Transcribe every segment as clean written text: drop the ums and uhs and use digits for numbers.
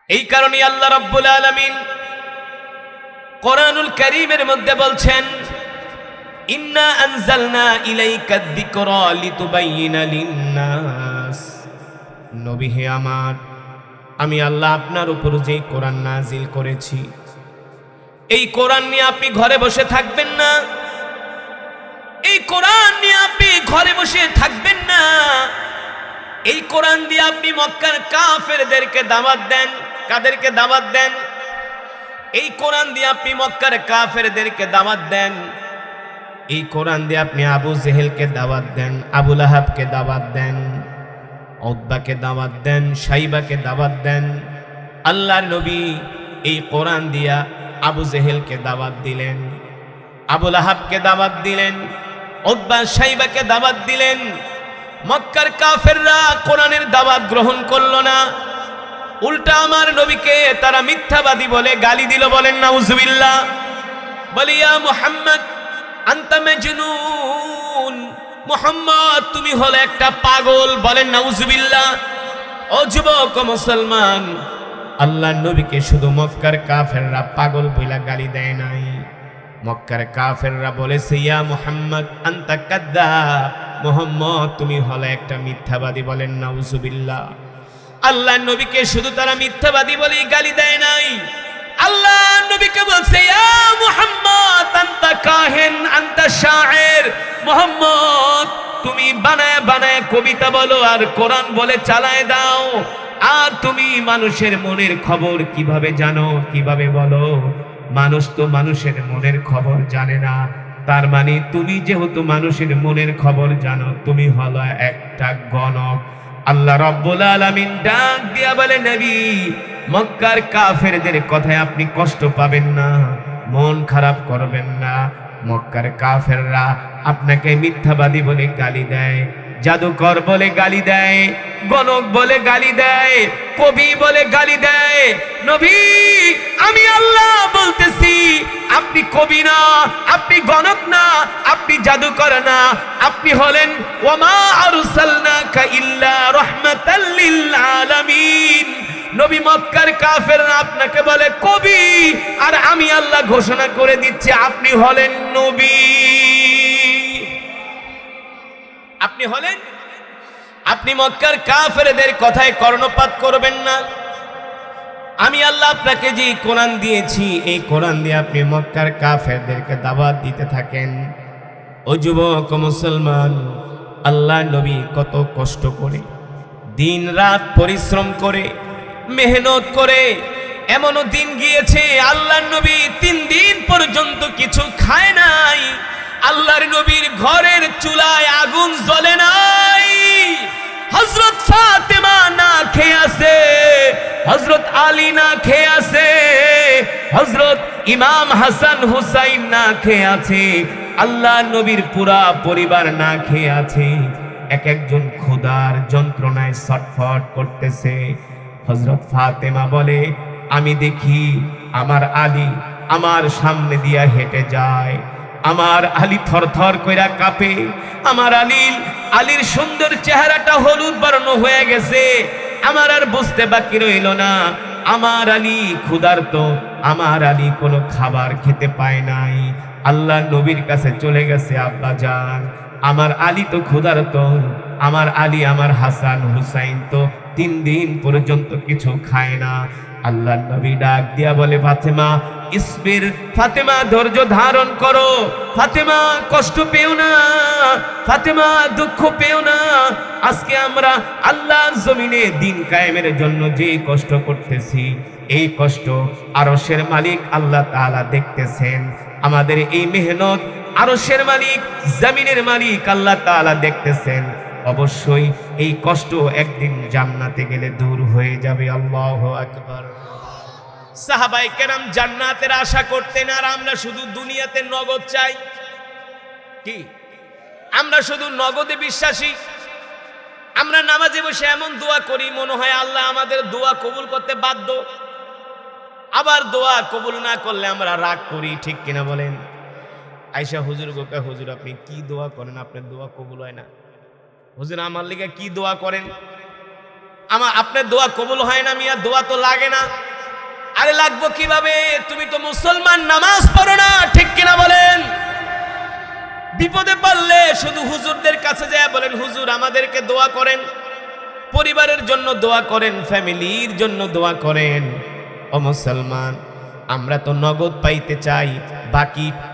এই কারণে আল্লাহ রাব্বুল আলামিন কোরআনুল কারীমের মধ্যে বলছেন, ইন্না আনজালনা ইলাইকা যিকরা লিতুবাইয়িনা লিন-নাস। নবী হে আমার, আমি আল্লাহ আপনার উপর যে কোরআন নাজিল করেছি, এই কোরআন নিয়ে আপনি ঘরে বসে থাকবেন না। এই কোরআন নিয়ে আপনি ঘরে বসে থাকবেন না। এই কোরআন দিয়ে আপনি মক্কার কাফেরদেরকে দাওয়াত দেন। কাদেরকে দাওয়াত দেন? এই কোরআন দিয়ে আপনি মক্কার কাফেরদেরকে দাওয়াত দেন। এই কোরআন দিয়ে আপনি আবু জেহেলকে দাওয়াত দেন, আবু লাহাবকে দাওয়াত দেন, উতবাকে দাওয়াত দেন, শাইবাকে দাওয়াত দেন। আল্লাহর নবী এই কোরআন দিয়া আবু জেহেলকে দাওয়াত দিলেন, আবু লাহাবকে দাওয়াত দিলেন, উতবা শাইবাকে দাওয়াত দিলেন। মক্কার কাফেররা কোরআনের দাওয়াত গ্রহণ করলো না, উল্টা আমার নবীকে তারা মিথ্যাবাদী বলে গালি দিল। বলেন নাউজুবিল্লাহ। বলি ইয়া মুহাম্মদ আনতা মাজনুন, মুহাম্মদ তুমি হলে একটা পাগল। বলেন নাউজুবিল্লাহ। ও যুবক মুসলমান, আল্লাহর নবীকে শুধু মক্কার কাফেররা পাগল বইলা গালি দেয় নাই, মক্কার কাফেররা বলেছে ইয়া মুহাম্মদ আনতা কাদ্দাব, মুহাম্মদ তুমি হলে একটা মিথ্যাবাদী। বলেন নাউজুবিল্লাহ। আল্লাহর নবীকে শুধু তারা মিথ্যাবাদী বলেই গালি দেয় নাই, আল্লাহর নবীকে বলছে ইয়া মুহাম্মদ আনতা কাহিন আনতা শায়ের, মুহাম্মদ তুমি বানায় বানায় কবিতা বলো আর কোরআন বলে চালায় দাও। আর তুমি মানুষের মনের খবর কিভাবে জানো, কিভাবে বলো? মানুষ তো মানুষের মনের খবর জানে না। তার মানে তুমি যেহেতু মানুষের মনের খবর জানো, তুমি হলো একটা গণক। আল্লাহ রাব্বুল আলামিন ডাক দিয়া বলে, নবী মক্কার কাফেরদের কথায় আপনি কষ্ট পাবেন না, মন খারাপ করবেন না। মক্কার কাফেররা আপনাকে মিথ্যাবাদী বলে গালি দেয়, জাদুকর বলে গালি দেয়, গণক বলে গালি দেয়, কবি বলে গালি দেয়। নবী আমি আল্লাহ বলতেছি, আপনি কবি না, আপনি গণক না, আপনি জাদুকর না, আপনি হলেন ওয়ামা আরসালনাকা ইল্লা রাহমাতাল লিল আলামিন। নবী মক্কার কাফেররা আপনাকে বলে কবি, আর আমি আল্লাহ ঘোষণা করে দিচ্ছি আপনি হলেন নবী। আপনি হলেন, আপনি মক্কার কাফেরদের কথায় কর্ণপাত করবেন না। আমি আল্লাহ আপনাকে যে কোরআন দিয়েছি, এই কোরআন দিয়ে আপনি মক্কার কাফেরদেরকে দাওয়াত দিতে থাকেন। ও যুবক মুসলমান, আল্লাহ নবী কত কষ্ট করে, দিন রাত পরিশ্রম করে, মেহনত করে, এমনও দিন গিয়েছে আল্লাহর নবী 3 দিন পর্যন্ত কিছু খায় নাই। আল্লাহর নবীর ঘরের চুলায় আগুন জ্বলে নাই। হযরত ফাতেমা না খেয়ে আছে, হযরত আলী না খেয়ে আছে, হযরত ইমাম হাসান হুসাইন না খেয়ে আছে, আল্লাহর নবীর পুরা পরিবার না খেয়ে আছে। এক একজন ক্ষুধার যন্ত্রণায় ছটফট করতেছে। হযরত ফাতেমা বলে, আমি দেখি আমার আলী আমার সামনে দিয়া হেঁটে যায়, আমার আলী থরথর কইরা কাঁপে, আমার আলীর সুন্দর চেহারাটা হলুদ বর্ণ হয়ে গেছে। আমার আর বুঝতে বাকি রইল না, আমার আলী ক্ষুধার্ত, আমার আলী কোনো খাবার খেতে পায় নাই। আল্লাহ নবীর কাছে চলে গেছে, আব্বা জান আমার আলী তো ক্ষুধার্ত, আমার আলী আমার হাসান হুসাইন তো 3 দিন পর্যন্ত কিছু খায় না। আল্লাহ নবী ডাক দিয়া বলে, ফাতেমা ইসবির, ফাতেমা ধৈর্য ধারণ করো, ফাতেমা কষ্ট পেও না, ফাতেমা দুঃখ পেও না। আজকে আমরা আল্লাহর জমিনে দিন কায়েমের জন্য যে কষ্ট করতেছি, এই কষ্ট আরশের মালিক আল্লাহ তাআলা দেখতেছেন। আমাদের এই মেহনত আরশের মালিক, জমিনের মালিক আল্লাহ তাআলা দেখতেছেন। অবশ্যই এই কষ্ট একদিন জান্নাতে গেলে দূর হয়ে যাবে। আল্লাহু আকবার। সাহাবায়ে কেরাম জান্নাতের আশা করতেন, আর আমরা শুধু দুনিয়াতে নগদ চাই। কি আমরা শুধু নগদে বিশ্বাসী? আমরা নামাজে বসে এমন দোয়া করি মনে হয় আল্লাহ আমাদের দোয়া কবুল করতে বাধ্য, আবার দোয়া কবুল না করলে আমরা রাগ করি। ঠিক কিনা বলেন? আয়েশা হুজুর গোকা, হুজুর আপনি কি দোয়া করেন, আপনার দোয়া কবুল হয় না? হুজুর আমার লিগে কি দোয়া করেন? আপনার দোয়া কবুল হয় না মিয়া, দোয়া তো লাগে না। আরে লাগবো কিভাবে? তুমি তো মুসলমান, নামাজ পড়ো না, ঠিক কিনা বলেন? বিপদে পড়লে শুধু হুজুরদের কাছে যায় বলেন, হুজুর আমাদেরকে দোয়া করেন, পরিবারের জন্য দোয়া করেন, ফ্যামিলির জন্য দোয়া করেন। ও মুসলমান, আমরা তো নগদ পাইতে চাই,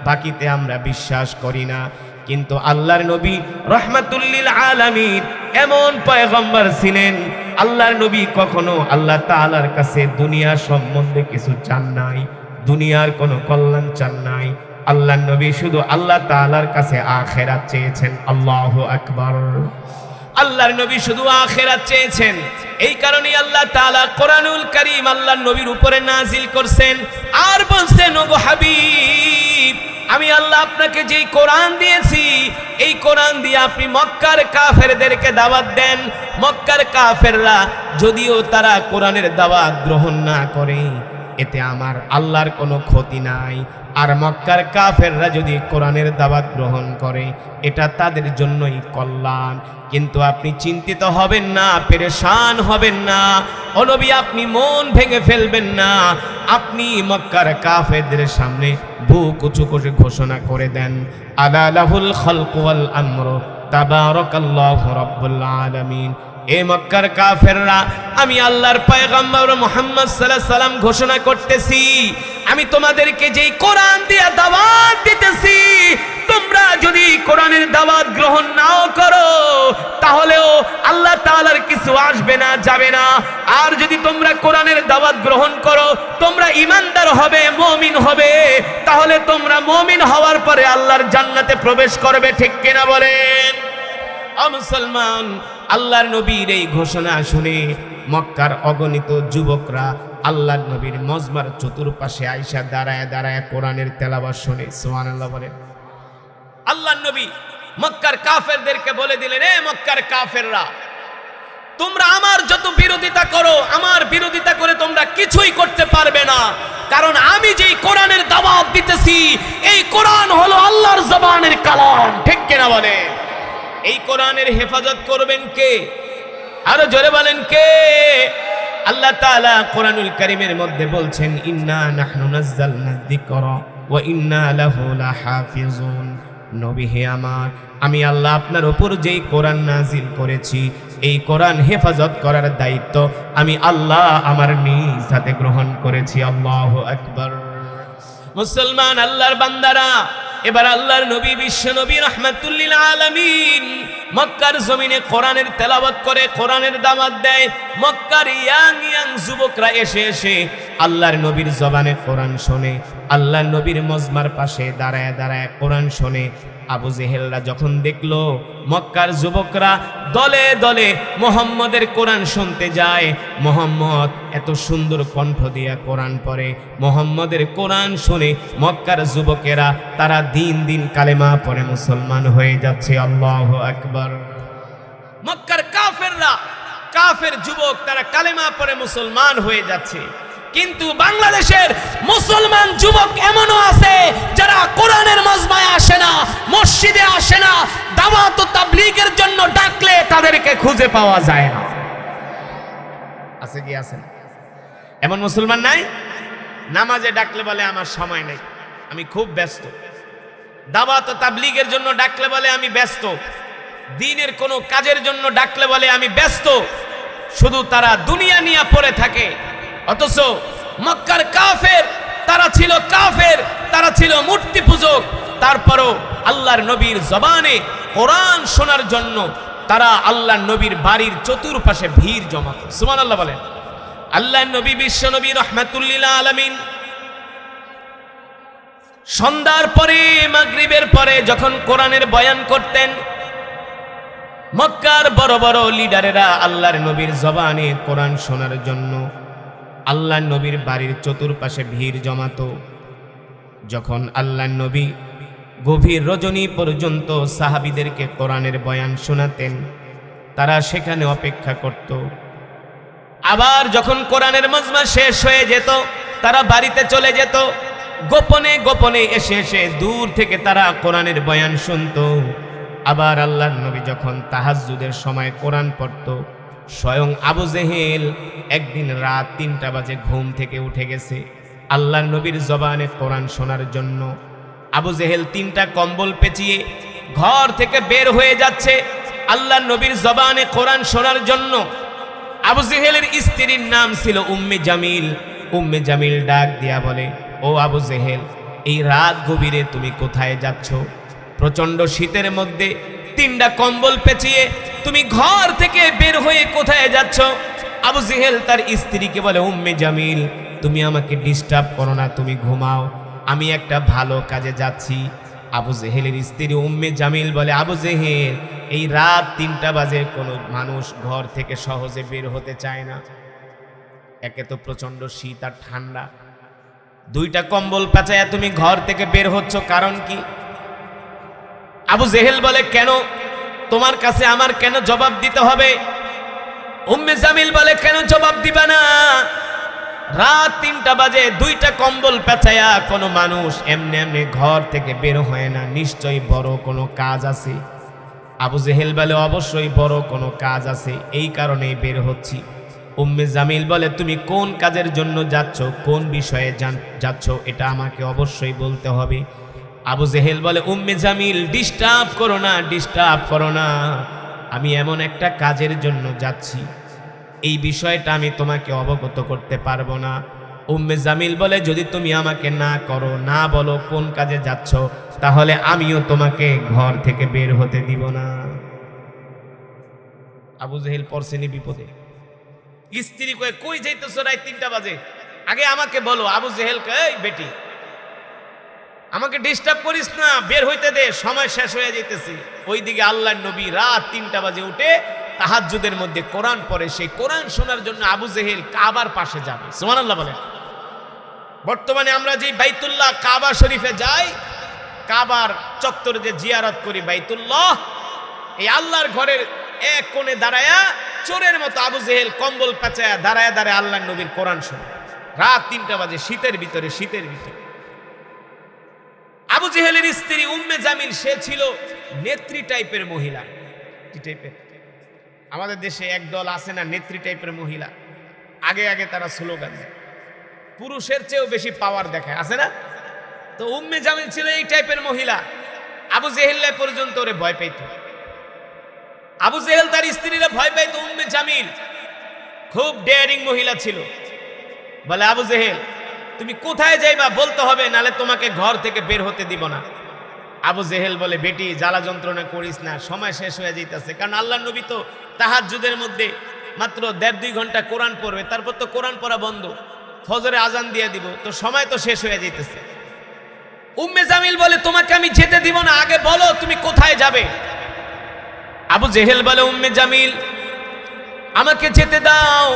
বাকিতে আমরা বিশ্বাস করি না। কিন্তু আল্লাহর নবী রহমাতুল্লিল আলামিন এমন পয়গম্বর ছিলেন, আল্লাহর নবী কখনো আল্লাহ তাআলার কাছে দুনিয়া সম্বন্ধে কিছু চান নাই, দুনিয়ার কোনো কল্যাণ চান নাই। আল্লাহর নবী শুধু আল্লাহ তাআলার কাছে আখিরাত চেয়েছেন। আল্লাহু আকবার। আল্লাহর নবী শুধু আখিরাত চেয়েছেন। এই কারণেই আল্লাহ তাআলা কোরআনুল কারীম আল্লাহর নবীর উপরে নাজিল করছেন আর বলছেন, ওগো হাবিব, আমি আল্লাহ আপনাকে যেই কোরআন দিয়েছি, এই কোরআন দিয়ে আপনি মক্কার কাফেরদেরকে দাওয়াত দেন। মক্কার কাফেররা যদিও তারা কোরআনের দাওয়াত গ্রহণ না করে, এতে আমার আল্লাহর কোনো ক্ষতি নাই। আর মক্কার কাফেররা যদি কোরআনের দাওয়াত গ্রহণ করে, এটা তাদের জন্যই কল্যাণ। কিন্তু আপনি চিন্তিত হবেন না, পেরেশান হবেন না, ও নবী আপনি মন ভেঙে ফেলবেন না। আপনি মক্কার কাফেরদের সামনে বুক উঁচু করে ঘোষণা করে দেন, আলা লাহুল খালকু ওয়াল আমরু তাবারাকাল্লাহু রাব্বুল আলামিন। এ মক্কার কাফেররা, আমি আল্লাহর পয়গম্বর মুহাম্মদ সাল্লাল্লাহু আলাইহি সাল্লাম ঘোষণা করতেছি, আমি তোমাদেরকে যেই কোরআন দিয়ে দাওয়াত দিতেছি, তোমরা যদি কোরআনের দাওয়াত গ্রহণ নাও করো, তাহলেও আল্লাহ তাআলার কিছু আসবে না, যাবে না। আর যদি তোমরা কোরআনের দাওয়াত গ্রহণ করো, তোমরা ঈমানদার হবে, মুমিন হবে, তাহলে তোমরা মুমিন হওয়ার পরে আল্লাহর জান্নাতে প্রবেশ করবে, ঠিক কিনা বলেন? ও মুসলমান, আল্লাহর নবীর এই ঘোষণা শুনে মক্কার অগণিত যুবকরা আল্লাহর নবীর মজমার চতুর্পাশে আয়েশা দাঁড়ায় দাঁড়ায় কোরআনের তেলাওয়াত শুনে। সুবহানাল্লাহ বলেন। আল্লাহর নবী মক্কার কাফেরদেরকে বলে দিলেন, এ মক্কার কাফেররা, তোমরা আমার যত বিরোধিতা করো, আমার বিরোধিতা করে তোমরা কিছুই করতে পারবে না। কারণ আমি যেই কোরআনের দাওয়াত দিতেছি, এই কোরআন হলো আল্লাহর জবানের কালাম, ঠিক কিনা বলে? এই কোরআনের হেফাজত করবেন কে? আরো জোরে বলেন কে? আল্লাহ তাআলা কোরআনুল কারীমের মধ্যে বলছেন, ইন্না নাহনু নাযালনা যিকরা ওয়া ইন্না লাহু লাহাফিজুন। নবী হে আমার, আমি আল্লাহ আপনার উপর যেই কোরআন নাজিল করেছি, এই কোরআন হেফাজত করার দায়িত্ব আমি আল্লাহ আমার নিজ হাতে গ্রহণ করেছি। আল্লাহু আকবার। মুসলমান আল্লাহর বান্দারা, এবার আল্লাহর নবী বিশ্ব নবী রাহমাতুল্লিল আলামিন মক্কার জমিনে কোরআনের তেলাওয়াত করে, কোরআনের দাওয়াত দেয়। মক্কার ইয়াং যুবকরা এসে এসে আল্লাহর নবীর জবানে কোরআন শোনে, আল্লাহর নবীর মজমার পাশে দাঁড়ায় দাঁড়ায় কোরআন শোনে। আবু জেহেলরা যখন দেখলো মক্কার যুবকরা দলে দলে মুহাম্মদের কোরআন শুনতে যায়, মুহাম্মদ এত সুন্দর কণ্ঠ দিয়ে কোরআন পড়ে, মুহাম্মদের কোরআন শুনে মক্কার যুবকেরা তারা দিন দিন কালেমা পড়ে মুসলমান হয়ে যাচ্ছে। আল্লাহু আকবার। মক্কার কাফেররা, কাফের যুবক, তারা কালেমা পড়ে মুসলমান হয়ে যাচ্ছে। কিন্তু বাংলাদেশের মুসলমান যুবক এমনও আছে যারা কোরআনের মজমায় আসে না, মসজিদে আসে না, দাওয়াত ও তাবলীগের জন্য ডাকলে তাদেরকে খুঁজে পাওয়া যায় না। আছে কি? আছে এমন মুসলমান নাই? নামাজে ডাকলে বলে আমার সময় নেই, আমি খুব ব্যস্ত। দাওয়াত ও তাবলীগের জন্য ডাকলে বলে আমি ব্যস্ত। দ্বীনের কোনো কাজের জন্য ডাকলে বলে আমি ব্যস্ত। শুধু তারা দুনিয়া নিয়ে পড়ে থাকে। অথচ মক্কার কাফের, তারা ছিল কাফের, তারা ছিল মূর্তি পূজক, তারপরও আল্লাহর নবীর জবানে কোরআন শোনার জন্য তারা আল্লাহর নবীর বাড়ির চতুর্পাশে ভিড় জমাত। সুবহানাল্লাহ বলেন। আল্লাহর নবী বিশ্ব নবী রাহমাতুল্লিল আলামিন সন্ধ্যার পরে, মাগরিবের পরে যখন কোরআনের বয়ান করতেন, মক্কার বড় বড় লিডারেরা আল্লাহর নবীর জবানে কোরআন শোনার জন্য আল্লাহর নবীর বাড়ির চতুর্পাশে ভিড় জমাতো। যখন আল্লাহর নবী গভীর রজনী পর্যন্ত সাহাবীদেরকে কোরআনের বয়ান শোনাতেন, তারা সেখানে অপেক্ষা করত। আবার যখন কোরআনের মজমা শেষ হয়ে যেত, তারা বাড়িতে চলে যেত। গোপনে গোপনে এসে এসে দূর থেকে তারা কোরআনের বয়ান শুনত। আবার আল্লাহর নবী যখন তাহাজ্জুদের সময় কোরআন পড়ত, স্বয়ং আবু জেহেল একদিন রাত ৩টা বাজে ঘুম থেকে উঠে গেছে আল্লাহর নবীর জবানে কোরআন শোনার জন্য। আবু জেহেল ৩টা কম্বল পেঁচিয়ে ঘর থেকে বের হয়ে যাচ্ছে আল্লাহর নবীর জবানে কোরআন শোনার জন্য। আবু জেহেলের স্ত্রীর নাম ছিল উম্মে জামিল। উম্মে জামিল ডাক দিয়া বলে, ও আবু জেহেল, এই রাত গভীরে তুমি কোথায় যাচ্ছ? প্রচন্ড শীতের মধ্যে 3টা কম্বল পেঁচিয়ে তুমি ঘর থেকে বের হয়ে কোথায় যাচ্ছ? আবু জেহেল তার স্ত্রীকে বলে, উম্মে জামিল, তুমি আমাকে ডিস্টার্ব করো না, তুমি ঘুমাও, আমি একটা ভালো কাজে যাচ্ছি। আবু জেহেলের স্ত্রী উম্মে জামিল বলে, আবু জেহেল, এই রাত 3টা বাজে কোনো মানুষ ঘর থেকে সহজে বের হতে চায় না। একে তো প্রচন্ড শীত আর ঠান্ডা, 2টা কম্বল পেঁচায়া তুমি ঘর থেকে বের হচ্ছ, কারণ কি? আবু জেহেল বলে, কেন? তোমার কাছে আমার কেন জবাব দিতে হবে? উম্মে জামিল বলে, কেন জবাব দিবা না? রাত 3টা বাজে 2টা কম্বল পেঁচায়া কোনো মানুষ এমনি এমনি ঘর থেকে বের হয় না, নিশ্চয়ই বড় কোনো কাজ আছে। আবু জেহেল বলে, অবশ্যই বড় কোনো কাজ আছে, এই কারণেই বের হচ্ছি। উম্মে জামিল বলে, তুমি কোন কাজের জন্য যাচ্ছ, কোন বিষয়ে যাচ্ছ, এটা আমাকে অবশ্যই বলতে হবে। আবু জেহেল বলে, উম্মে জামিল, ডিস্টার্ব করো না, ডিস্টার্ব করো না, আমি এমন একটা কাজের জন্য যাচ্ছি, এই বিষয়টা আমি তোমাকে অবগত করতে পারবো না। উম্মে জামিল বলে, যদি তুমি আমাকে না করো, না বলো কোন কাজে যাচ্ছ, তাহলে আমিও তোমাকে ঘর থেকে বের হতে দিব না। আবু জেহেল পড়ছেনি বিপদে। স্ত্রী কয়ে, কই যাইতেছো রাত 3টা বাজে, আগে আমাকে বলো। আবু জেহেল কয়ে, এই বেটি, আমাকে ডিস্টার্ব করিস না, বের হইতে দে, সময় শেষ হয়ে যাইতেছে। ওইদিকে আল্লাহর নবী রাত 3টা বাজে উঠে তাহাজ্জুদের মধ্যে কোরআন পড়ে। সেই কোরআন শোনার জন্য আবু জেহেল কাবার পাশে যাবে। সুবহানাল্লাহ বলেন। বর্তমানে আমরা যে বাইতুল্লাহ কাবা শরীফে যাই, কাবার চত্বরে যে জিয়ারত করি বাইতুল্লাহ, এই আল্লাহর ঘরের এক কোণে দাঁড়ায়া চোরের মতো আবু জেহেল কম্বল পেঁচায়া দাঁড়ায় দাঁড়ায় আল্লাহর নবীর কোরআন শোনে রাত 3টা বাজে, শীতের ভিতরে। আবু জেহেলের স্ত্রী উম্মে জামিল, সে ছিল নেত্রী টাইপের মহিলা। কি টাইপের? আমাদের দেশে একদল আছে না, নেত্রী টাইপের মহিলা, আগে আগে তারা স্লোগান দেয়, পুরুষের চেয়েও বেশি পাওয়ার দেখায়, আছে না? তো উম্মে জামিল ছিল এই টাইপের মহিলা। আবু জেহেল পর্যন্ত ওরে ভয় পাইত। আবু জেহেল তার স্ত্রীরা ভয় পাইত। উম্মে জামিল খুব ডেয়ারিং মহিলা ছিল। বলে, আবু জেহেল, তুমি কোথায় যাইবা বলতে হবে, নালে তোমাকে ঘর থেকে বের হতে দিব না। আবু জেহেল বলে, বেটি, জ্বালা যন্ত্রণা করিস না, সময় শেষ হয়ে যাইতেছে। কারণ আল্লাহর নবী তো তাহাজ্জুদের মধ্যে মাত্র 1.5-2 ঘন্টা কোরআন পড়বে, তারপর তো কোরআন পড়া বন্ধ, ফজরে আজান দিয়ে দিব, তো সময় তো শেষ হয়ে যাইতেছে। উম্মে জামিল বলে, তোমাকে আমি যেতে দিব না, আগে বলো তুমি কোথায় যাবে। আবু জেহেল বলে, উম্মে জামিল, আমাকে যেতে দাও,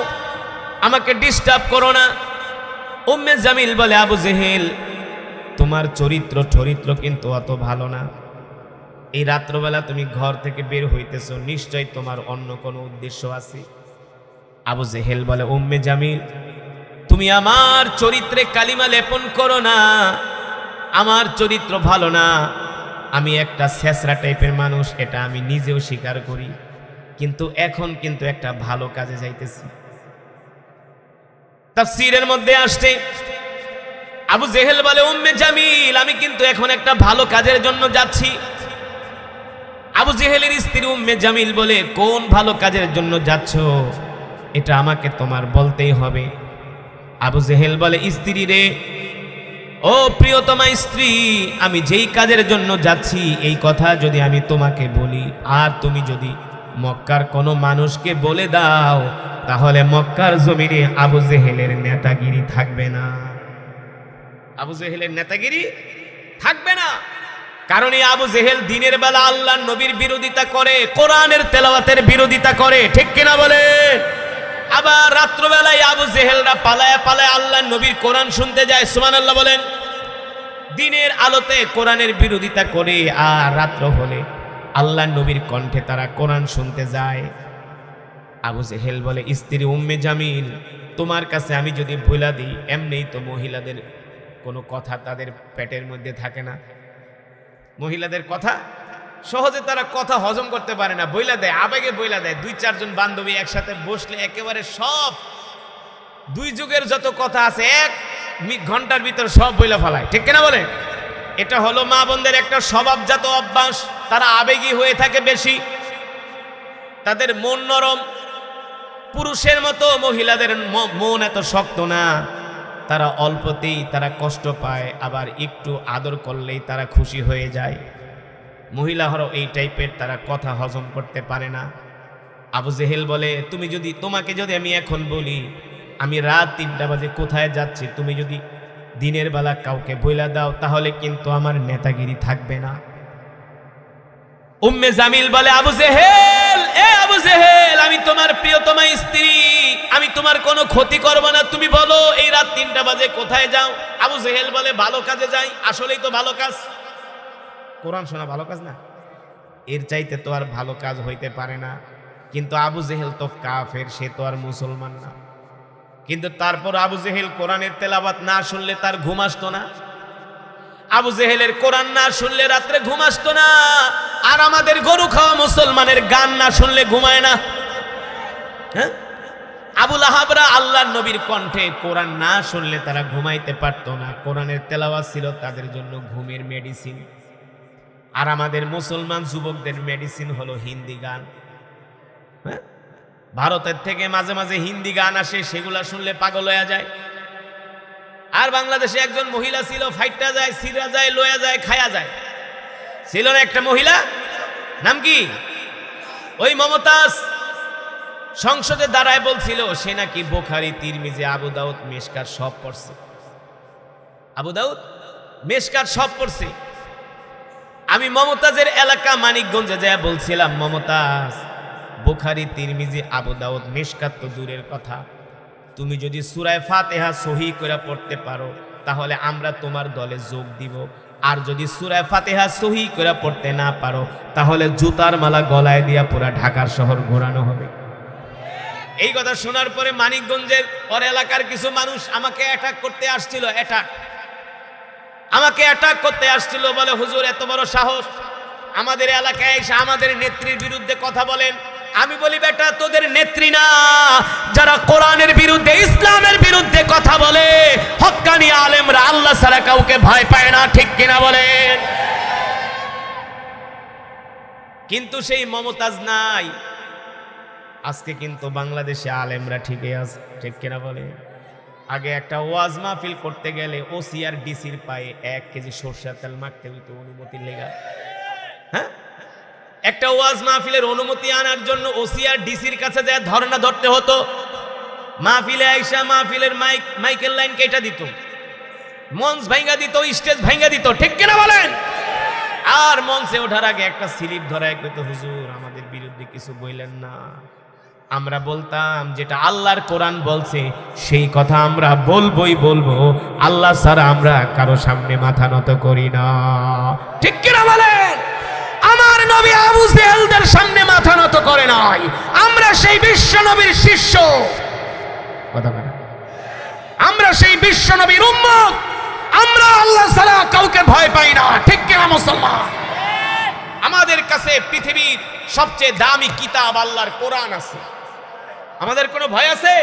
আমাকে ডিস্টার্ব করো না। উম্মে জামিল বলে, আবু জেহেল, তোমার চরিত্র কিন্তু অত ভালো না, এই রাত্রবেলা তুমি ঘর থেকে বের হইতেছো, নিশ্চয় তোমার অন্য কোনো উদ্দেশ্য আছে। আবু জেহেল বলে, উম্মে জামিল, তুমি আমার চরিত্রে কালিমা লেপন করো না, আমার চরিত্র ভালো না, আমি একটা ছেঁচড়া টাইপের মানুষ, এটা আমি নিজেও স্বীকার করি, কিন্তু এখন কিন্তু একটা ভালো কাজে যাইতেছি। তাফসীরের মধ্যে আসছে, আবু জেহেল বলে, উম্মে জামিল, আমি কিন্তু এখন একটা ভালো কাজের জন্য যাচ্ছি। আবু জেহেলের স্ত্রী উম্মে জামিল বলে, কোন ভালো কাজের জন্য যাচ্ছ, এটা আমাকে তোমার বলতেই হবে। আবু জেহেল বলে, স্ত্রী রে, ও প্রিয়তমা স্ত্রী, আমি যেই কাজের জন্য যাচ্ছি এই কথা যদি আমি তোমাকে বলি, আর তুমি যদি মক্কার কোনো মানুষকে বলে দাও, তাহলে মক্কার জমিনে আবু জেহেলের নেতাগিরি থাকবে না। আবু জেহেলের নেতাগিরি থাকবে না, কারণ এই আবু জেহেল দিনের বেলা আল্লাহর নবীর বিরোধিতা করে, কোরআনের তেলাওয়াতের বিরোধিতা করে, ঠিক কিনা বলে? আবার রাত্রবেলায় আবু জেহেলরা পালায়া পালায়া আল্লাহর নবীর কোরআন শুনতে যায়। সুবহানাল্লাহ বলেন। দিনের আলোতে কোরআনের বিরোধিতা করে, আর রাত্র হলে আল্লাহর নবীর কণ্ঠে তারা কোরআন শুনতে যায়। আবু জেহেল বলে, স্ত্রী উম্মে জামিল, তোমার কাছে আমি যদি ভুলা দিই, এমনিই তো মহিলাদের কোনো কথা তাদের পেটের মধ্যে থাকে না, মহিলাদের কথা সহজে তারা কথা হজম করতে পারে না, বইলা দেয়, আবেগে বইলা দেয়। 2-4 জন বান্ধবী একসাথে বসলে একেবারে সব 2 যুগের যত কথা আছে 1 ঘন্টার ভিতর সব বইলা ফেলায়, ঠিক কিনা বলে? এটা হলো মা বোনদের একটা স্বভাবজাত অভ্যাস। তারা আবেগী হয়ে থাকে বেশি, তাদের মন নরম। পুরুষের মতো মহিলাদের মন এত শক্ত না, তারা অল্পতেই তারা কষ্ট পায়, আবার একটু আদর করলেই তারা খুশি হয়ে যায়। মহিলা হলো এই টাইপের, তারা কথা হজম করতে পারে না। আবু জেহেল বলে, তোমাকে যদি আমি এখন বলি আমি রাত 3টা বাজে কোথায় যাচ্ছি, তুমি যদি দিনের বেলা কাউকে বইলা দাও তাহলে কিন্তু আমার নেতাগিরি থাকবে না। উম্মে জামিল বলে, আবু জেহেল, আবু জেহেল, আমি তোমার প্রিয়তমা স্ত্রী, আমি তোমার কোনো ক্ষতি করব না, তুমি বলো এই রাত 3টা বাজে কোথায় যাও। আবু জেহেল বলে, ভালো কাজে যাই। আসলেই তো ভালো কাজ, কোরআন শোনা ভালো কাজ না? এর চাইতে তো আর ভালো কাজ হইতে পারে না। কিন্তু আবু জেহেল তো কাফের, সে তো আর মুসলমান না। কিন্তু তারপর আবু জেহেল কোরআনের তেলাওয়াত না শুনলে তার ঘুম আসতো না। আবু জেহেলের কোরআন না শুনলে রাত্রে ঘুম আসতো না। আর আমাদের গরু খাওয়া মুসলমানের গান না শুনলে ঘুমায় না। হ্যাঁ, আবু লাহাবরা আল্লাহর নবীর কণ্ঠে কোরআন না শুনলে তারা ঘুমাইতে পারতো না। কোরআনের তেলাওয়াত ছিল তাদের জন্য ঘুমের মেডিসিন। আর আমাদের মুসলমান যুবকদের মেডিসিন হলো হিন্দি গান। হ্যাঁ, ভারতের থেকে মাঝে মাঝে হিন্দি গান আসে, সেগুলা শুনলে পাগল হয়ে যায়। আর বাংলাদেশে একজন মহিলা ছিল, ফাইটটা যায়, সিরা যায়, লয়া যায়, খায়া যায়। ছিল না একটা মহিলা, নাম কি? ওই মমতাজ। সংসদে দাঁড়ায় বলছিল সে নাকি বুখারী, তিরমিজি, আবু দাউদ, মিশকাত সব পড়ছে। আবু দাউদ, মিশকাত সব পড়ছে। আমি মমতাজের এলাকা মানিকগঞ্জে যায় বলছিলাম, মমতাজ, বুখারী, তিরমিজি, আবু দাউদ, মিশকাত তো দূরের কথা, তুমি যদি সূরা ফাতিহা সহিহ করে পড়তে পারো তাহলে আমরা তোমার দলে যোগ দিব। আর যদি সূরা ফাতিহা সহিহ করে পড়তে না পারো তাহলে জুতার মালা গলায় দিয়া পুরা ঢাকার শহর ঘোরানো হবে। এই কথা শোনার পরে মানিকগঞ্জের ওর এলাকার কিছু মানুষ আমাকে অ্যাটাক করতে আসছিল। আমাকে অ্যাটাক করতে আসছিল, বলে হুজুর এত বড় সাহস আমাদের এলাকায় এসে আমাদের নেত্রীর বিরুদ্ধে কথা বলেন। আমি বলি, বেটা তোদের নেত্রী না, যারা কোরআনের বিরুদ্ধে, ইসলামের বিরুদ্ধে কথা বলে হক্কানি আলেমরা আল্লাহ ছাড়া কাউকে ভয় পায় না, ঠিক কিনা বলেন? কিন্তু সেই মমতাজ নাই। আজকে কিন্তু বাংলাদেশে আলেমরা ঠিকই আছে, ঠিক কিনা বলে? আগে একটা ওয়াজ মাহফিল করতে গেলে ওসি আর ডিসির পায়ে 1 কেজি সরষের তেল মাখতে হইতো অনুমতির লেগা। হ্যাঁ, একটা ওয়াজ মাহফিলের অনুমতি আনার জন্য ওসি আর ডিসির কাছে যায় ধর্ণা ধরতে হতো। মাহফিলে আইসা মাহফিলের মাইকেল লাইন কেটে দিত, মঞ্চ ভাঙ্গা দিত, স্টেজ ভাঙ্গা দিত, ঠিক কিনা বলেন? আর মঞ্চে ওঠার আগে একটা স্লিপ ধরায় কইতো, হুজুর আমাদের বিরুদ্ধে কিছু বললেন না। আমরা বলতাম যেটা আল্লাহর কোরআন বলছে সেই কথা আমরা বলবোই বলবো, আল্লাহ ছাড়া আমরা কারো সামনে মাথা নত করি না, ঠিক কিনা বলেন? আমার নবী আবু জেহেলদের সামনে মাথা নত করে নাই। আমরা সেই বিশ্ব নবীর শিষ্য, কথা বলেন, আমরা সেই বিশ্ব নবীর উম্মত। আমরা আল্লাহ ছাড়া কাউকে ভয় পাই না, ঠিক কিনা মুসলমান? আমাদের কাছে পৃথিবীর সবচেয়ে দামি কিতাব আল্লাহর কোরআন আছে। আমাদের কোনো ভয় আছে?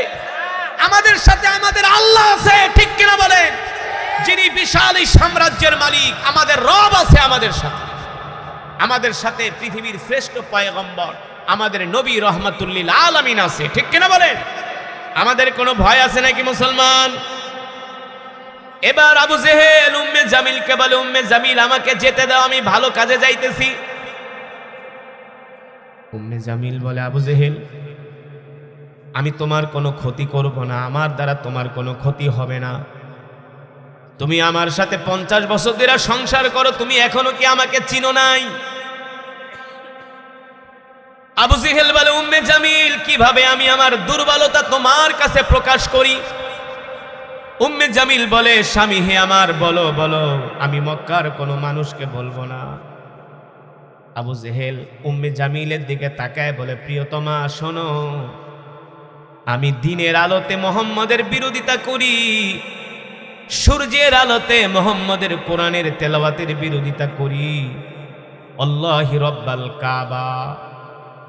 আমাদের সাথে আমাদের আল্লাহ আছে, ঠিক কিনা বলেন? যিনি বিশাল এই সাম্রাজ্যের মালিক, আমাদের রব আছে আমাদের সাথে পৃথিবীর শ্রেষ্ঠ পয়গম্বর আমাদের নবী রহমাতুল্লিল আলামিন আছে, ঠিক কিনা বলেন? আমাদের কোনো ভয় আছে নাকি মুসলমান? এবার আবু জেহেল উম্মে জামিলকে বলে, উম্মে জামিল আমাকে যেতে দাও, আমি ভালো কাজে যাইতেছি। উম্মে জামিল বলে, আবু জেহেল আমি তোমার কোনো ক্ষতি করব না, আমার দ্বারা তোমার কোনো ক্ষতি হবে না। তুমি আমার সাথে 50 বছর ধরে সংসার করো, তুমি এখনো কি আমাকে চিনো নাই? আবু জেহেল বলে, উম্মে জামিল কিভাবে আমি আমার দুর্বলতা তোমার কাছে প্রকাশ করি? উম্মে জামিল বলে, স্বামী হে আমার, বলো বলো, আমি মক্কার কোনো মানুষকে বলবো না। আবু জেহেল উম্মে জামিলের দিকে তাকায় বলে, প্রিয়তমা শোনো, আমি দিনের আলোতে মুহাম্মদের বিরোধিতা করি, সূর্যের আলোতে মুহাম্মদের কোরআনের তেলাওয়াতের বিরোধিতা করি। আল্লাহি রব্বাল কাবা,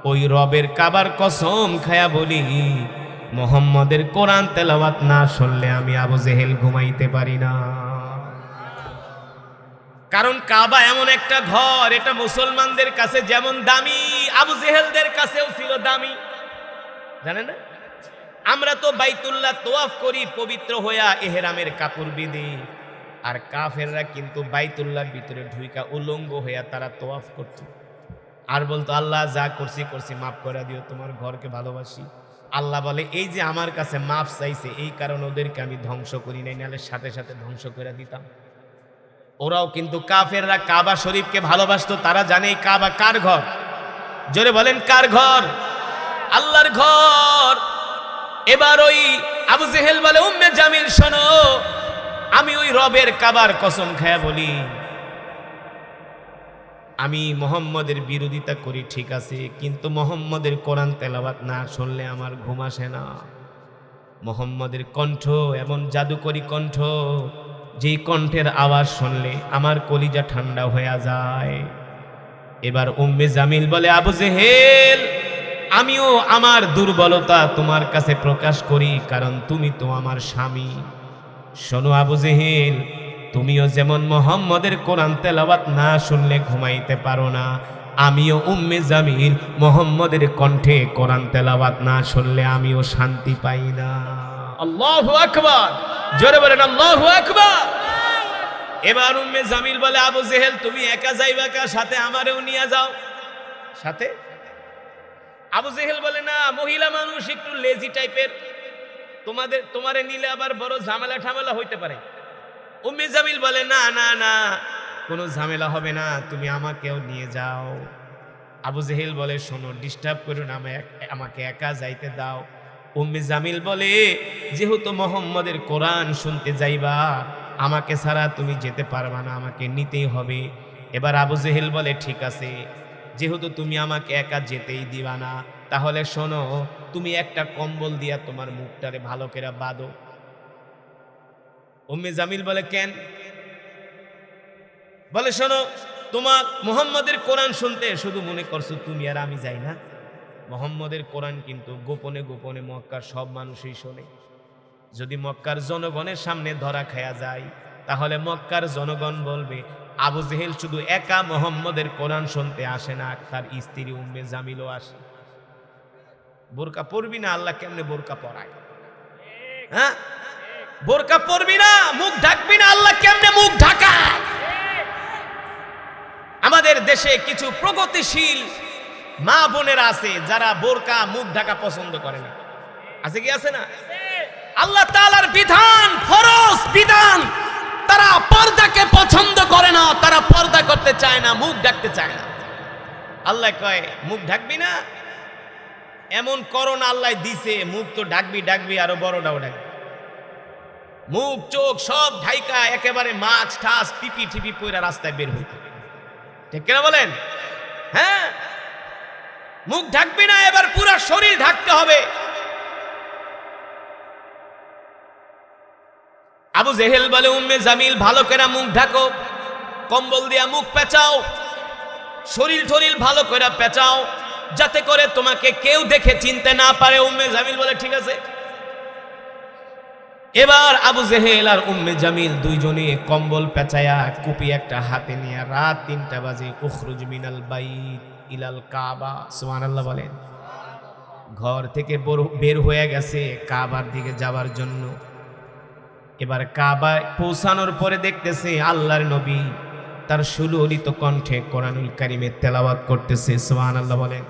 ওই রবের কাবার কসম খায়া বলি, মুহাম্মদের কোরআন তেলাওয়াত না শুনলে আমি আবু জেহেল ঘুমাইতে পারি না। কারণ কাবা এমন একটা ঘর, এটা মুসলমানদের কাছে যেমন দামি, আবু জেহেলদের কাছেও ছিল দামি। জানেন না, আমরা তো বাইতুল্লাহ তোয়াফ করি পবিত্র হইয়া ইহরামের কাপড় বেঁধে, আর কাফেররা কিন্তু বাইতুল্লাহর ভিতরে ঢুইকা উলঙ্গ হইয়া তারা তোয়াফ করত, আর বলতো আল্লাহ যা করছি করছি মাফ করে দিও, তোমার ঘরকে ভালোবাসি। আল্লাহ বলে এই যে আমার কাছে মাফ চাইছে, এই কারণে ওদেরকে আমি ধ্বংস করি নাই, নাহলে সাথে সাথে ধ্বংস করে দিতাম। ওরাও কিন্তু কাফেররা কাবা শরীফকে ভালোবাসতো, তারা জানে এই কাবা কার ঘর। জোরে বলেন কার ঘর? আল্লাহর ঘর। এবার ওই আবু জেহেল বলে উম্মে জামিল শোনো, আমি ওই রবের কাবার কসম খায়া বলি, আমি মুহাম্মদের বিরোধিতা করি ঠিক আছে, কিন্তু মুহাম্মদের কোরআন তেলাওয়াত না শুনলে আমার ঘুম আসে না। মুহাম্মদের কণ্ঠ এমন জাদুকরী কণ্ঠ, যেই কণ্ঠের আওয়াজ শুনলে আমার কলিজা ঠান্ডা হয়ে যায়। এবার উম্মে জামিল বলে আবু জেহেল, আমিও আমার দুর্বলতা তোমার কাছে প্রকাশ করি, কারণ তুমি তো আমার স্বামী। শোনো আবু জেহেল, তুমিও যেমন মুহাম্মদের কোরআন তেলাওয়াত না শুনলে ঘুমাইতে পারো না, আমিও উম্মে জামিল মুহাম্মদের কণ্ঠে কোরআন তেলাওয়াত না শুনলে আমিও শান্তি পাই না। আল্লাহু আকবার, জোরে বলেন আল্লাহু আকবার। এবার উম্মে জামিল বলে আবু জেহেল, তুমি একা যাইবা কা, সাথে আমারেও নিয়ে যাও সাথে। আবু জেহেল বলে না, মহিলা মানুষ একটু লেজি টাইপের, তোমারে নিলে আবার বড় ঝামেলা ঠামেলা হইতে পারে। উম্মে জামিল বলে না না না, কোনো ঝামেলা হবে না, তুমি আমাকেও নিয়ে যাও। আবু জেহেল বলে শোনো, ডিস্টার্ব করো না, আমাকে একা যাইতে দাও। উম্মে জামিল বলে যেহেতু মুহাম্মদের কোরআন শুনতে যাইবা, আমাকে ছাড়া তুমি যেতে পারবা না, আমাকে নিতেই হবে। এবার আবু জেহেল বলে ঠিক আছে, যেহেতু তুমি আমাকে একা যেতেই দিবা না, তাহলে শোনো, তুমি একটা কম্বল দিয়া তোমার মুখটারে ভালো করে বাঁধো। উম্মে জামিল বলে কেন? বলে শোনো, তোমার মুহাম্মদের কোরআন শুনতে শুধু মনে করছো তুমি আর আমি যাই না, মুহাম্মদের কোরআন কিন্তু গোপনে গোপনে মক্কার সব মানুষই শোনে। যদি মক্কার জনগণের সামনে ধরা খায়া যায়, তাহলে মক্কার জনগণ বলবে আবু জেহেল শুধু একা মুহাম্মদের কোরআন শুনতে আসে না, তার স্ত্রী উম্মে জামিলও আসে। বোরকা পরবি না, আল্লাহ কেমনে বোরকা পরায়? হ্যাঁ, বোরকা পরবি না, মুখ ঢাকবি না, আল্লাহ কেমনে মুখ ঢাকায়? আমাদের দেশে কিছু প্রগতিশীল মা বোনেরা আছে যারা বোরকা মুখ ঢাকা পছন্দ করে না, আছে কি আছে না? আল্লাহ তাআলার বিধান, ফরজ বিধান, তারা পর্দাকে পছন্দ করে না, তারা পর্দা করতে চায় না, মুখ ঢাকতে চায় না। আল্লাহ কয় মুখ ঢাকবি না, এমন করোনা আল্লাহ দিছে, মুখ তো ঢাকবি ঢাকবি, আরো বড়টাও ঢাকবি। মুখ চোখ সব ঢাইকা একেবারে মাছ ঠাস পিপি টিপি পয়রা রাস্তায় বের হইতে, ঠিক কিনা বলেন? হ্যাঁ, মুখ ঢাকবি না, এবার পুরো শরীর ঢাকতে হবে। আবু জেহেল বলে উম্মে জামিল ভালো করে মুখ ঢাকো, কম্বল দিয়া মুখ পেঁচাও, শরীর টরিল ভালো করে পেঁচাও, যাতে করে তোমাকে কেউ দেখে চিনতে না পারে। উম্মে জামিল বলে ঠিক আছে। এবার আবু জেহেল আর উম্মে জামিল দুইজনে কম্বল পেঁচায়া কুপি একটা হাতে নিয়ে রাত 3টা বাজে উখরুজ মিনাল বাইত ইলাল কাবা, সুবহানাল্লাহ বলেন, ঘর থেকে বের হয়ে গেছে কাবার দিকে যাওয়ার জন্য। এবার কাবায় পৌঁছানোর পরে দেখতেছে আল্লাহর নবী তার সুললিত কণ্ঠে কোরআনুল কারীমের তেলাওয়াত করতেছে, সুবহানাল্লাহ বলেন।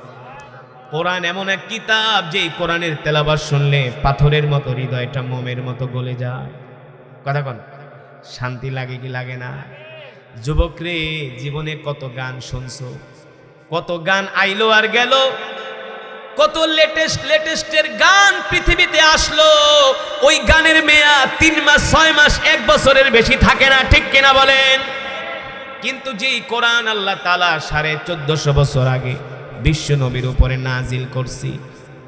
কোরআন এমন এক কিতাব, যে কোরআনের তেলাওয়াত শুনলে পাথরের মতো হৃদয়টা মোমের মতো গলে যায়। কথা কন, শান্তি লাগে কি লাগে না? যুবক রে, জীবনে কত গান শুনছো, কত গান আইলো আর গেল, কত লেটেস্টের গান পৃথিবীতে আসলো, ওই গানের মেয়াদ 3 মাস 6 মাস 1 বছরের বেশি থাকে না, ঠিক কিনা বলেন? কিন্তু যেই কোরআন আল্লাহ তাআলা 1450 বছর আগে বিশ্ব নবীর উপরে নাজিল করছি,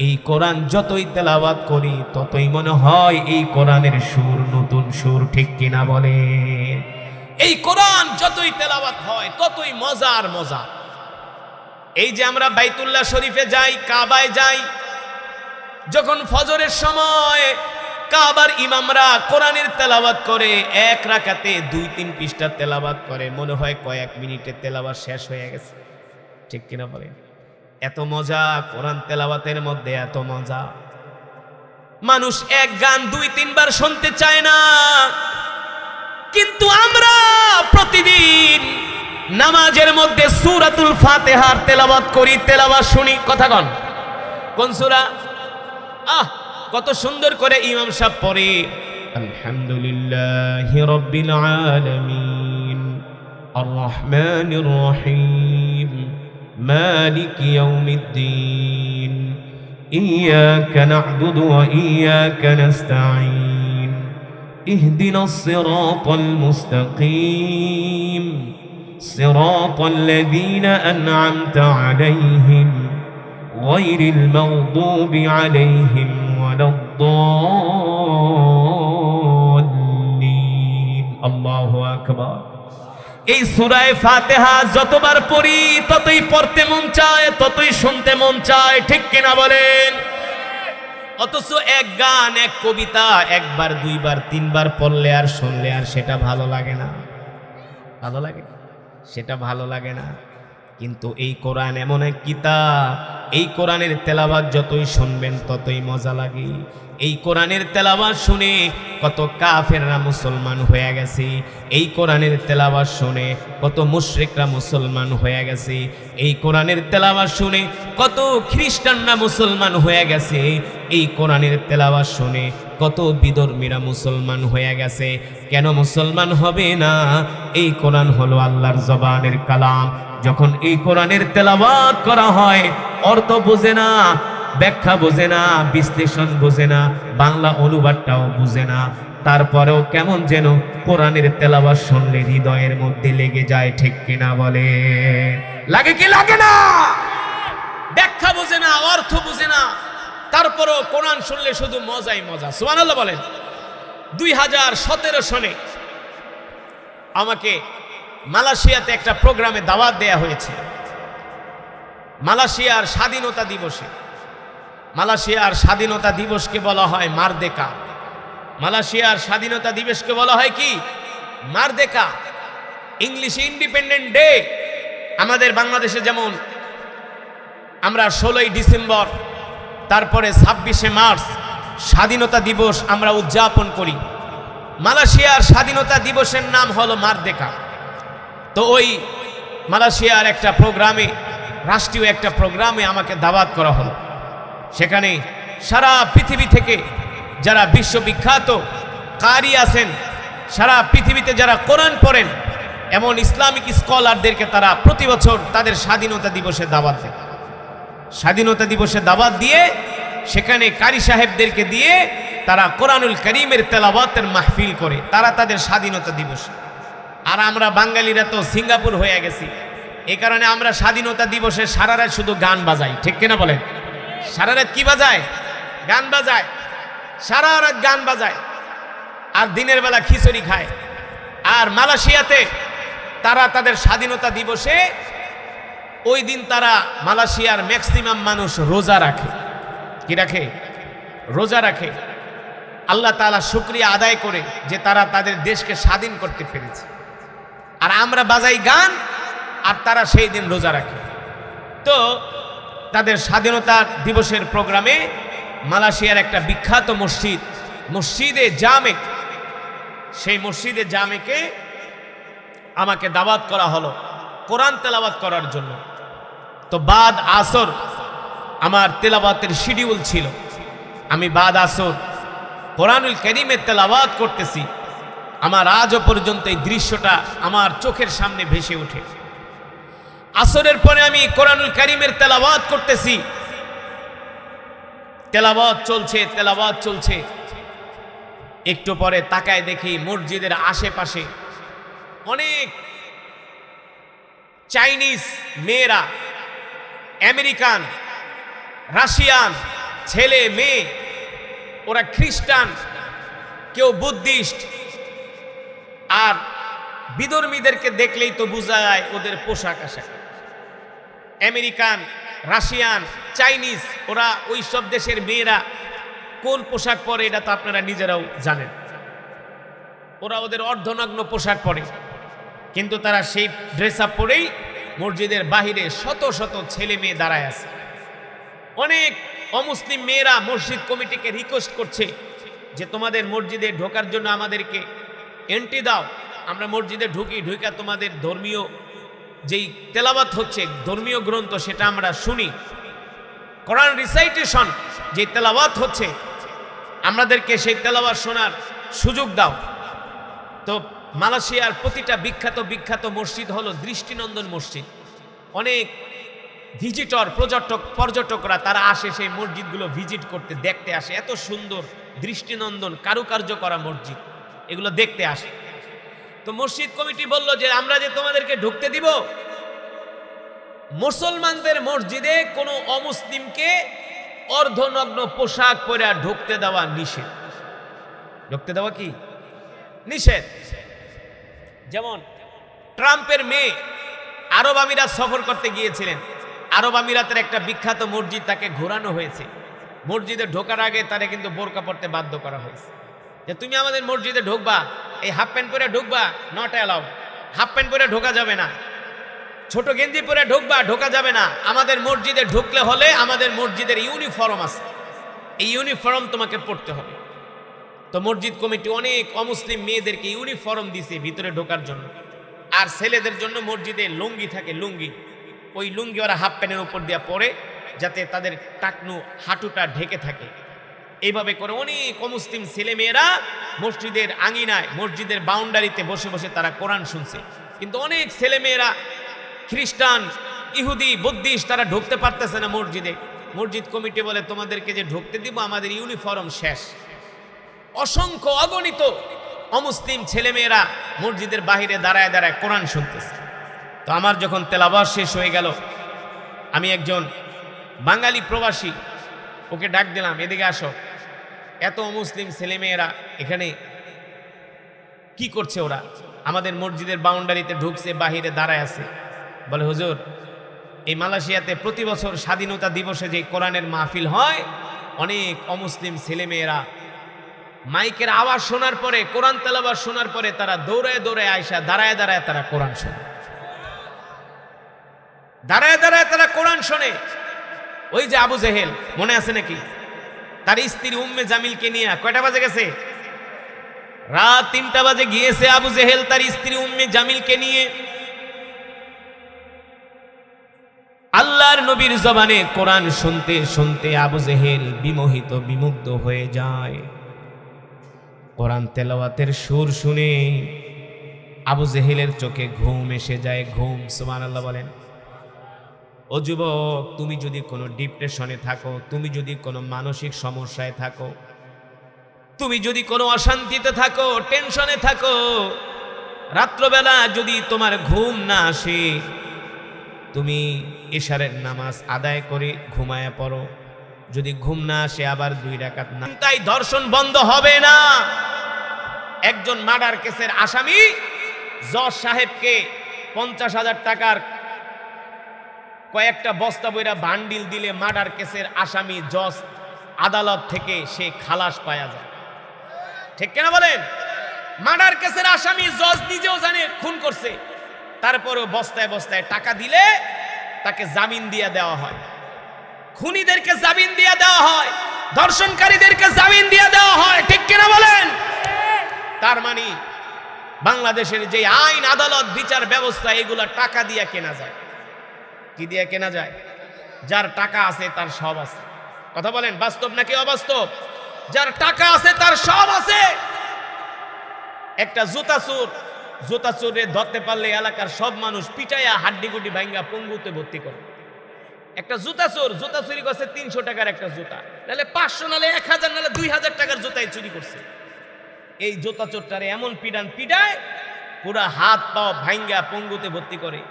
এই কোরআন যতই তেলাওয়াত করি ততই মনে হয় এই কোরআনের সুর নতুন সুর, ঠিক কিনা বলেন? এই কোরআন যতই তেলাওয়াত হয় ততই মজার মজা। এই যে আমরা বাইতুল্লাহ শরীফে যাই, কাবায় যাই, যখন ফজরের সময় কাবার ইমামরা কোরআনের তেলাওয়াত করে, এক রাকাতে 2-3 পৃষ্ঠা তেলাওয়াত করে, মনে হয় কয়েক মিনিটে তেলাওয়াত শেষ হয়ে গেছে, ঠিক কিনা বলেন? এত মজা কোরআন তেলাওয়াতের মধ্যে, এত মজা। মানুষ এক গান 2-3 বার শুনতে চায় না, কিন্তু আমরা প্রতিদিন নামাজের মধ্যে সূরাতুল ফাতিহার তেলাওয়াত করি, তেলাওয়াত শুনি। কথা কন, কোন সূরা? কত সুন্দর করে ইমাম সাহেব পড়ে, আলহামদুলিল্লাহি রাব্বিল আলামিন আর রহমানির রহিম মালিকি ইয়াউমিদ্দিন ইয়াকা না'বুদু ওয়া ইয়াকা নাস্তাঈন ইহদিনাস সিরাতাল মুস্তাকিম সিরাতাল লাযীনা আন'আমতা আলাইহিম গায়রিল মাগদুবি আলাইহিম ওয়ালাদ-দাল্লিন। আল্লাহু আকবার। এই সূরা ফাতিহা যতবার পড়ি ততই পড়তে মন চায়, ততই শুনতে মন চায়, ঠিক কিনা বলেন? অথচ এক গান, এক কবিতা একবার, 2 বার, 3 বার পড়লে আর শুনলে আর সেটা ভালো লাগে না। ভালো লাগে? সেটা ভালো লাগে না। কিন্তু এই কোরআন এমন এক কিতাব, এই কোরআনের তেলাওয়াত যতই শুনবেন ততই মজা লাগে। এই কোরআনের তেলাওয়াত শুনে কত কাফেররা মুসলমান হয়ে গেছে, এই কোরআনের তেলাওয়াত শুনে কত মুশরিকরা মুসলমান হয়ে গেছে, এই কোরআনের তেলাওয়াত শুনে কত খ্রিস্টানরা মুসলমান হয়ে গেছে, এই কোরআনের তেলাওয়াত শুনে কত বিধর্মীরা মুসলমান হয়ে গেছে। কেন মুসলমান হবে না? এই কোরআন হলো আল্লাহর জবানের কালাম। যখন এই কোরআনের তেলাওয়াত করা হয়, অর্থ বোঝে না, ব্যাখ্যা বোঝে না, বিশ্লেষণ বোঝে না, বাংলা অনুবাদটাও বোঝে না, তারপরেও কেমন যেন কোরআনের তেলাওয়াত শুনলে হৃদয়ের মধ্যে লেগে যায়, ঠিক কিনা বলে? লাগে কি লাগে না? ব্যাখ্যা বোঝে না, অর্থ বোঝে না, তারপরেও কোরআন শুনলে শুধু মজাই মজা। সুবহানাল্লাহ বলেন। 2017 সনে আমাকে মালয়েশিয়াতে একটা প্রোগ্রামে দাওয়াত দেয়া হয়েছে। মালয়েশিয়ার স্বাধীনতা দিবসে। মালয়েশিয়ার স্বাধীনতা দিবসকে বলা হয় মারদেকা। মালয়েশিয়ার স্বাধীনতা দিবসকে বলা হয় কি? মারদেকা। ইংলিশে ইন্ডিপেন্ডেন্ট ডে। আমাদের বাংলাদেশে যেমন আমরা 16ই ডিসেম্বর, তারপরে 26শে মার্চ স্বাধীনতা দিবস আমরা উদযাপন করি, মালয়েশিয়ার স্বাধীনতা দিবসের নাম হলো মারদেকা। তো ওই মালয়েশিয়ার একটা প্রোগ্রামে, রাষ্ট্রীয় একটা প্রোগ্রামে আমাকে দাওয়াত করা হলো। সেখানে সারা পৃথিবী থেকে যারা বিশ্ববিখ্যাত কারি আছেন, সারা পৃথিবীতে যারা কোরআন পড়েন, এমন ইসলামিক স্কলারদেরকে তারা প্রতি বছর তাদের স্বাধীনতা দিবসে দাওয়াত দেয়। স্বাধীনতা দিবসে দাওয়াত দিয়ে সেখানে কারি সাহেবদেরকে দিয়ে তারা কোরআনুল কারীমের তেলাওয়াতের মাহফিল করে, তারা তাদের স্বাধীনতা দিবস। আর আমরা বাঙালিরা তো সিঙ্গাপুর হয়ে গেছি, এই কারণে আমরা স্বাধীনতা দিবসে সারা রাত শুধু গান বাজাই, ঠিক কিনা বলেন? সারা রাত কি বাজায়? গান বাজায়। সারা রাত গান বাজায় আর দিনের বেলা খিচুড়ি খায়। আর মালয়েশিয়াতে তারা তাদের স্বাধীনতা দিবসে ওই দিন তারা মালয়েশিয়ার ম্যাক্সিমাম মানুষ রোজা রাখে। কি রাখে? রোজা রাখে। আল্লাহ তাআলা শুকরিয়া আদায় করে যে তারা তাদের দেশকে স্বাধীন করতে পেরেছে। আর আমরা বাজাই গান আর তারা সেই দিন রোজা রাখে। তো তাদের স্বাধীনতা দিবসের প্রোগ্রামে মালয়েশিয়ার একটা বিখ্যাত মসজিদ, মসজিদে জামেক, সেই মসজিদে জামেকে আমাকে দাওয়াত করা হলো কোরআন তেলাওয়াত করার জন্য। তো বাদ আসর আমার তেলাওয়াতের শিডিউল ছিল। আমি বাদ আসর কোরআনুল কারীমের তেলাওয়াত করতেছি। আমার আজও পর্যন্ত এই দৃশ্যটা আমার চোখের সামনে ভেসে ওঠে। আসরের পরে আমি কোরআনুল কারীমের তেলাওয়াত করতেছি, তেলাওয়াত চলছে, তেলাওয়াত চলছে। একটু পরে তাকায় দেখি মসজিদের আশেপাশে অনেক চাইনিজ মেয়েরা, আমেরিকান, রাশিয়ান ছেলে মেয়ে, ওরা খ্রিস্টান, কেউ বুদ্ধিস্ট। আর বিধর্মীদেরকে দেখলেই তো বোঝা যায় ওদের পোশাক আশাক। আমেরিকান, রাশিয়ান, চাইনিজ, ওরা ওই সব দেশের মেয়েরা কোন পোশাক পরে এটা তো আপনারা নিজেরাও জানেন। ওরা ওদের অর্ধনগ্ন পোশাক পরে, কিন্তু তারা সেই ড্রেস আপ পরেই মসজিদের বাহিরে শত শত ছেলে মেয়ে দাঁড়ায় আছে। অনেক অমুসলিম মেয়েরা মসজিদ কমিটিকে রিকোয়েস্ট করছে যে তোমাদের মসজিদে ঢোকার জন্য আমাদেরকে এন্ট্রি দাও, আমরা মসজিদে ঢুকা তোমাদের ধর্মীয় যেই তেলাওয়াত হচ্ছে, ধর্মীয় গ্রন্থ, সেটা আমরা শুনি। কোরআন রিসাইটেশন যে তেলাওয়াত হচ্ছে, আমাদেরকে সেই তেলাওয়াত শোনার সুযোগ দাও। তো মালয়েশিয়ার প্রতিটা বিখ্যাত মসজিদ হলো দৃষ্টিনন্দন মসজিদ। অনেক ভিজিটর, পর্যটকরা তারা আসে সেই মসজিদগুলো ভিজিট করতে, দেখতে আসে। এত সুন্দর দৃষ্টিনন্দন কারুকার্য করা মসজিদ, এগুলো দেখতে আসে। তো মসজিদ কমিটি বলল যে আমরা যে তোমাদেরকে ঢুকতে দিব, মুসলমানদের মসজিদে কোনো অমুসলিমকে অর্ধনগ্ন পোশাক পরে ঢুকতে দেওয়া নিষেধ। ঢুকতে দেওয়া কি নিষেধ। যেমন ট্রাম্পের মেয়ে আরব আমিরাত সফর করতে গিয়েছিলেন। আরব আমিরাতের একটা বিখ্যাত মসজিদ তাকে ঘোরানো হয়েছে। মসজিদে ঢোকার আগে তারে কিন্তু বোরকা পরতে বাধ্য করা হয়েছে, যে তুমি আমাদের মসজিদে ঢুকবা, এই হাফ প্যান্ট পরে ঢুকবা, নট অ্যালাউড। হাফ প্যান্ট পরে ঢোকা যাবে না, ছোট গেঞ্জি পরে ঢুকবা, ঢোকা যাবে না। আমাদের মসজিদে ঢুকলে হলে আমাদের মসজিদের ইউনিফর্ম আছে, এই ইউনিফর্ম তোমাকে পরতে হবে। তো মসজিদ কমিটি অনেক অমুসলিম মেয়েদেরকে ইউনিফর্ম দিছে ভিতরে ঢোকার জন্য। আর ছেলেদের জন্য মসজিদে লুঙ্গি থাকে, লুঙ্গি, ওই লুঙ্গি ওরা হাফ প্যান্টের উপর দিয়ে পরে, যাতে তাদের টাকনু হাঁটুটা ঢেকে থাকে। এইভাবে করে অনেক অমুসলিম ছেলেমেয়েরা মসজিদের আঙিনায়, মসজিদের বাউন্ডারিতে বসে বসে তারা কোরআন শুনছে। কিন্তু অনেক ছেলেমেয়েরা খ্রিস্টান, ইহুদি, বুদ্ধিস্ট, তারা ঢুকতে পারতেছে না মসজিদে। মসজিদ কমিটি বলে তোমাদেরকে যে ঢুকতে দিব, আমাদের ইউনিফর্ম শেষ। অসংখ্য অগণিত অমুসলিম ছেলেমেয়েরা মসজিদের বাহিরে দাঁড়ায় দাঁড়ায় কোরআন শুনতেছে। তো আমার যখন তেলাওয়াত শেষ হয়ে গেল, আমি একজন বাঙালি প্রবাসী, ওকে ডাক দিলাম, এদিকে আসো, এত মুসলিম ছেলেমেয়েরা এখানে কি করছে? ওরা আমাদের মসজিদের বাউন্ডারিতে ঢুকছে, বাহিরে দাঁড়ায় আছে। বলে হুজুর, এই মালয়েশিয়াতে প্রতি বছর স্বাধীনতা দিবসে যে কোরআনের মাহফিল হয়, অনেক অমুসলিম ছেলেমেয়েরা মাইকের আওয়াজ শোনার পরে, কোরআন তেলাওয়াত শোনার পরে তারা দৌড়ায় দৌড়ায় আয়সা দাঁড়ায় দাঁড়ায় তারা কোরআন শোনে, দাঁড়ায় দাঁড়ায় তারা কোরআন শোনে। ওই যে আবু জেহেল, মনে আছে নাকি? তার স্ত্রী উম্মে জামিলকে নিয়ে কয়টা বাজে গেছে? রাত 3টা বাজে গিয়েছে আবু জেহেল তার স্ত্রী উম্মে জামিলকে নিয়ে। আল্লাহর নবীর জবানে কোরআন শুনতে শুনতে আবু জেহেল বিমোহিত, বিমুগ্ধ হয়ে যায়। কোরআন তেলাওয়াতের সুর শুনে আবু জেহেলের চোখে ঘুম এসে যায়। ঘুম, সুবহানাল্লাহ বলেন। ও যুবক, তুমি যদি কোনো ডিপ্রেশনে থাকো, তুমি যদি কোনো মানসিক সমস্যায় থাকো, তুমি যদি কোনো অশান্তিতে থাকো, টেনশনে থাকো, রাত্রবেলা যদি তোমার ঘুম না আসে, তুমি ইশারের নামাজ আদায় করে ঘুমায়া পড়ো। যদি ঘুম না আসে, আবার 2 রাকাত না, তাই ধর্ষণ বন্ধ হবে না। একজন মার্ডার কেসের আসামি জজ সাহেবকে 50,000 টাকার কয়েকটা বস্তা বইরা বান্ডিল দিলে মার্ডার কেসের আসামি জজ আদালত থেকে সে খালাস পাওয়া যায়। ঠিক কিনা বলেন? মার্ডার কেসের আসামি জজ নিজেও জানে খুন করছে, তারপরেও বস্তায় বস্তায় টাকা দিলে তাকে জামিন দিয়ে দেওয়া হয়। খুনিদেরকে জামিন দিয়ে দেওয়া হয়, ধর্ষণকারীদেরকে জামিন দিয়ে দেওয়া হয়। ঠিক কিনা বলেন? তার মানে বাংলাদেশের যে আইন, আদালত, বিচার ব্যবস্থা, এগুলা টাকা দিয়ে কেনা যায়। কি দিয়ে কেনা যায়? যার টাকা আছে তার সব আছে। কথা বলেন, বাস্তব নাকি অবাস্তব? যার টাকা আছে তার সব আছে। একটা জুতা চোরে ধরতে পারলে এলাকার সব মানুষ পিটাইয়া হাড্ডিগুড্ডি ভাঙ্গা পঙ্গুতে ভর্তি করে। একটা জুতা চুরি করছে 300 টাকার একটা জুতা, নাহলে 500, নাহলে 1000, নাহলে 2000 টাকার জুতাই চুরি করছে। এই জুতা চোরটারে এমন পিটায় পুরা হাত পাও ভাঙ্গা পঙ্গুতে ভর্তি করে।